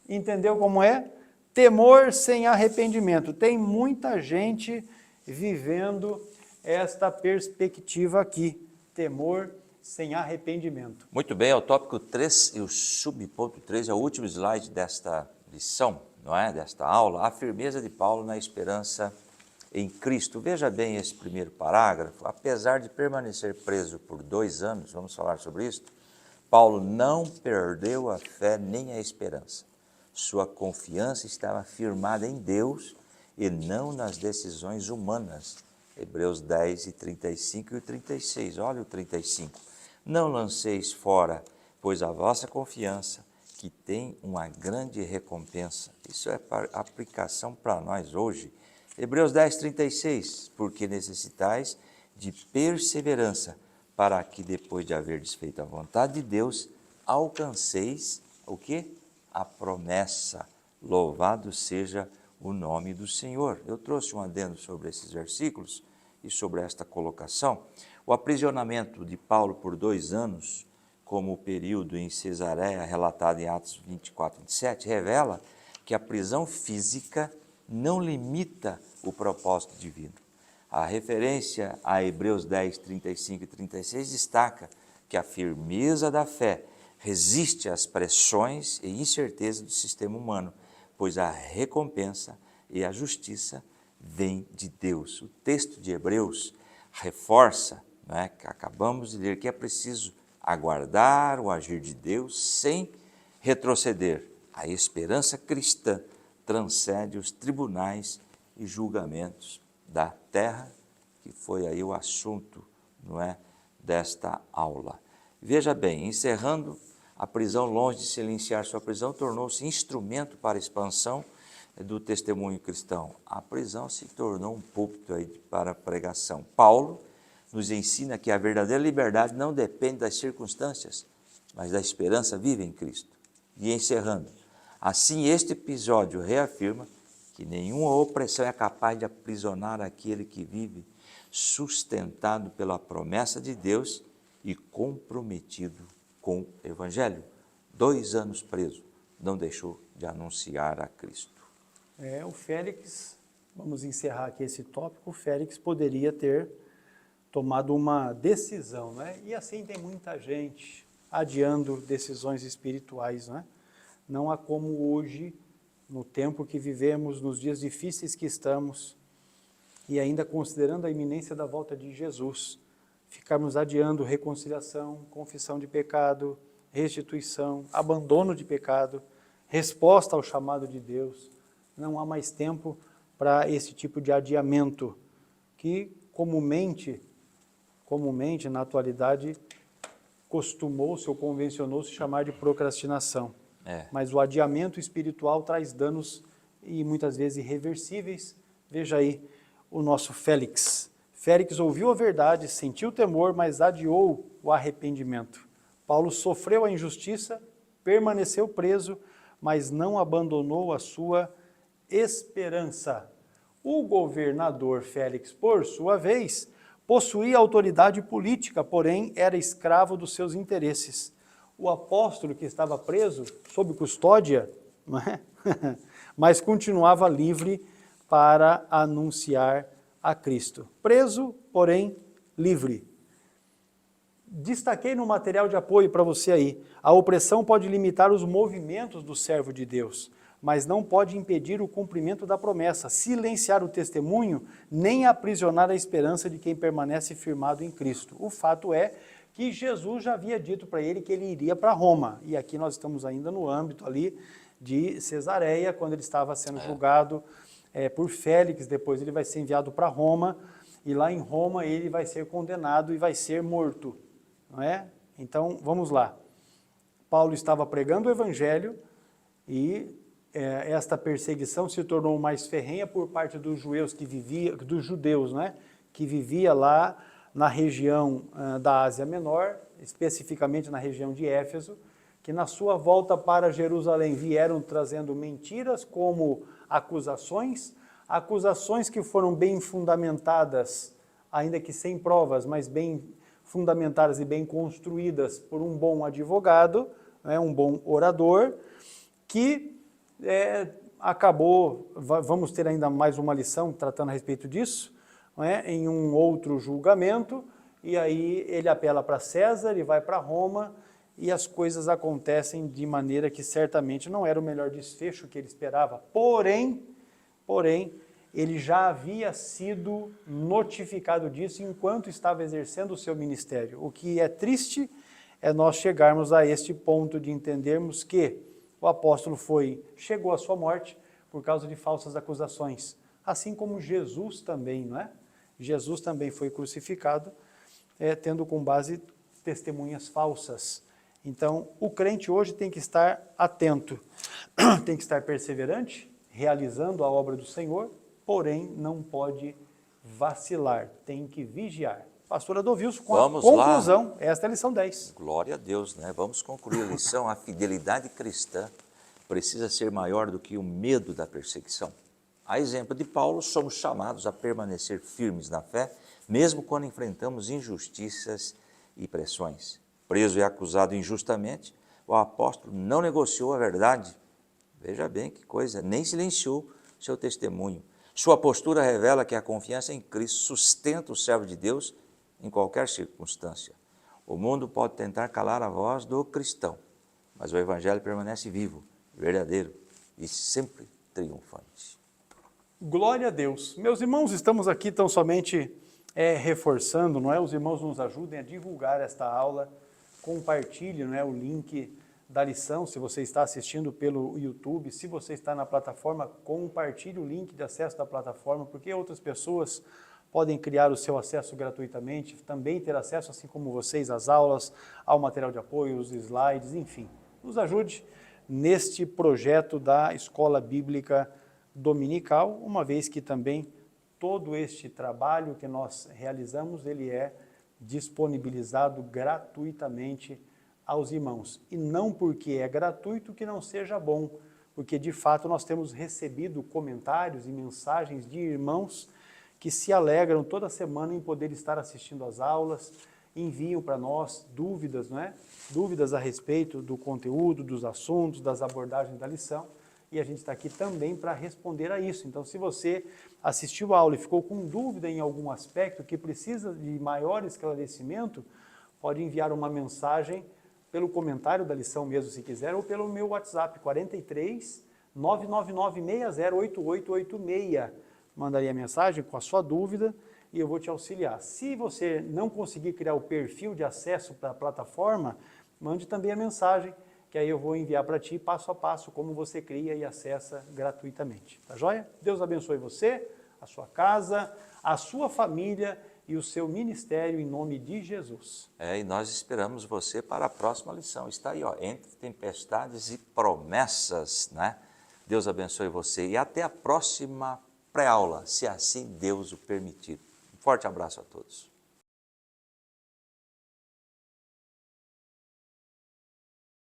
Entendeu como é? Temor sem arrependimento. Tem muita gente vivendo esta perspectiva aqui, temor sem arrependimento. Muito bem, é o tópico 3 e o subponto 3 é o último slide desta lição, não é? Desta aula, a firmeza de Paulo na esperança em Cristo. Veja bem esse primeiro parágrafo. Apesar de permanecer preso por 2 anos, vamos falar sobre isso, Paulo não perdeu a fé nem a esperança. Sua confiança estava firmada em Deus e não nas decisões humanas. Hebreus 10, 35 e 36. Olha o 35. Não lanceis fora, pois a vossa confiança, que tem uma grande recompensa. Isso é aplicação para nós hoje. Hebreus 10, 36. Porque necessitais de perseverança, para que depois de haver desfeito a vontade de Deus, alcanceis o quê? A promessa. Louvado seja o nome do Senhor. Eu trouxe um adendo sobre esses versículos e sobre esta colocação. O aprisionamento de Paulo por 2 anos, como o período em Cesareia, relatado em Atos 24, 27, revela que a prisão física não limita o propósito divino. A referência a Hebreus 10, 35 e 36 destaca que a firmeza da fé resiste às pressões e incertezas do sistema humano, pois a recompensa e a justiça vêm de Deus. O texto de Hebreus reforça, que acabamos de ler, que é preciso aguardar o agir de Deus sem retroceder. A esperança cristã transcende os tribunais e julgamentos da terra, que foi aí o assunto, desta aula. Veja bem, encerrando, a prisão, longe de silenciar sua prisão, tornou-se instrumento para a expansão do testemunho cristão. A prisão se tornou um púlpito aí para a pregação. Paulo nos ensina que a verdadeira liberdade não depende das circunstâncias, mas da esperança viva em Cristo. E encerrando, assim este episódio reafirma que nenhuma opressão é capaz de aprisionar aquele que vive sustentado pela promessa de Deus e comprometido com o Evangelho. 2 anos preso, não deixou de anunciar a Cristo. O Félix, vamos encerrar aqui esse tópico, o Félix poderia ter tomado uma decisão, E assim tem muita gente adiando decisões espirituais, Não há como hoje, no tempo que vivemos, nos dias difíceis que estamos, e ainda considerando a iminência da volta de Jesus, ficarmos adiando reconciliação, confissão de pecado, restituição, abandono de pecado, resposta ao chamado de Deus. Não há mais tempo para esse tipo de adiamento, que comumente na atualidade, costumou-se ou convencionou-se chamar de procrastinação. Mas o adiamento espiritual traz danos e muitas vezes irreversíveis. Veja aí o nosso Félix. Félix ouviu a verdade, sentiu temor, mas adiou o arrependimento. Paulo sofreu a injustiça, permaneceu preso, mas não abandonou a sua esperança. O governador Félix, por sua vez, possuía autoridade política, porém era escravo dos seus interesses. O apóstolo que estava preso, sob custódia, mas continuava livre para anunciar a Cristo. Preso, porém livre. Destaquei no material de apoio para você aí. A opressão pode limitar os movimentos do servo de Deus, mas não pode impedir o cumprimento da promessa, silenciar o testemunho, nem aprisionar a esperança de quem permanece firmado em Cristo. O fato é que Jesus já havia dito para ele que ele iria para Roma. E aqui nós estamos ainda no âmbito ali de Cesareia, quando ele estava sendo julgado por Félix, depois ele vai ser enviado para Roma, e lá em Roma ele vai ser condenado e vai ser morto. Não é? Então, vamos lá. Paulo estava pregando o Evangelho e esta perseguição se tornou mais ferrenha por parte dos judeus que vivia lá na região da Ásia Menor, especificamente na região de Éfeso, que na sua volta para Jerusalém vieram trazendo mentiras como acusações que foram bem fundamentadas, ainda que sem provas, mas bem fundamentadas e bem construídas por um bom advogado, um bom orador, que acabou, vamos ter ainda mais uma lição tratando a respeito disso, em um outro julgamento, e aí ele apela para César e vai para Roma, e as coisas acontecem de maneira que certamente não era o melhor desfecho que ele esperava. Porém, ele já havia sido notificado disso enquanto estava exercendo o seu ministério. O que é triste é nós chegarmos a este ponto de entendermos que o apóstolo chegou à sua morte por causa de falsas acusações, assim como Jesus também, não é? Jesus também foi crucificado, tendo como base testemunhas falsas. Então, o crente hoje tem que estar atento, tem que estar perseverante, realizando a obra do Senhor, porém não pode vacilar, tem que vigiar. Pastor Adolvilson, com Vamos a conclusão, esta é a lição 10. Glória a Deus, né? Vamos concluir a lição. A fidelidade cristã precisa ser maior do que o medo da perseguição. A exemplo de Paulo, somos chamados a permanecer firmes na fé, mesmo quando enfrentamos injustiças e pressões. Preso e acusado injustamente, o apóstolo não negociou a verdade. Veja bem que coisa, nem silenciou seu testemunho. Sua postura revela que a confiança em Cristo sustenta o servo de Deus em qualquer circunstância. O mundo pode tentar calar a voz do cristão, mas o evangelho permanece vivo, verdadeiro e sempre triunfante. Glória a Deus. Meus irmãos, estamos aqui tão somente reforçando, não é? Os irmãos nos ajudem a divulgar esta aula, compartilhem, não é, o link da lição, se você está assistindo pelo YouTube, se você está na plataforma, compartilhe o link de acesso da plataforma, porque outras pessoas podem criar o seu acesso gratuitamente, também ter acesso, assim como vocês, às aulas, ao material de apoio, os slides, enfim. Nos ajude neste projeto da Escola Bíblica Dominical, uma vez que também todo este trabalho que nós realizamos, ele é disponibilizado gratuitamente aos irmãos. E não porque é gratuito que não seja bom, porque de fato nós temos recebido comentários e mensagens de irmãos que se alegram toda semana em poder estar assistindo às aulas, enviam para nós dúvidas, não é? Dúvidas a respeito do conteúdo, dos assuntos, das abordagens da lição, e a gente está aqui também para responder a isso. Então, se você assistiu a aula e ficou com dúvida em algum aspecto que precisa de maior esclarecimento, pode enviar uma mensagem pelo comentário da lição mesmo, se quiser, ou pelo meu WhatsApp, 43 999 60 8886. Mandaria mensagem com a sua dúvida e eu vou te auxiliar. Se você não conseguir criar o perfil de acesso para a plataforma, mande também a mensagem, que aí eu vou enviar para ti passo a passo como você cria e acessa gratuitamente. Tá joia? Deus abençoe você, a sua casa, a sua família e o seu ministério em nome de Jesus. E nós esperamos você para a próxima lição. Está aí, ó, Entre Tempestades e Promessas, né? Deus abençoe você e até a próxima pré-aula, se assim Deus o permitir. Um forte abraço a todos.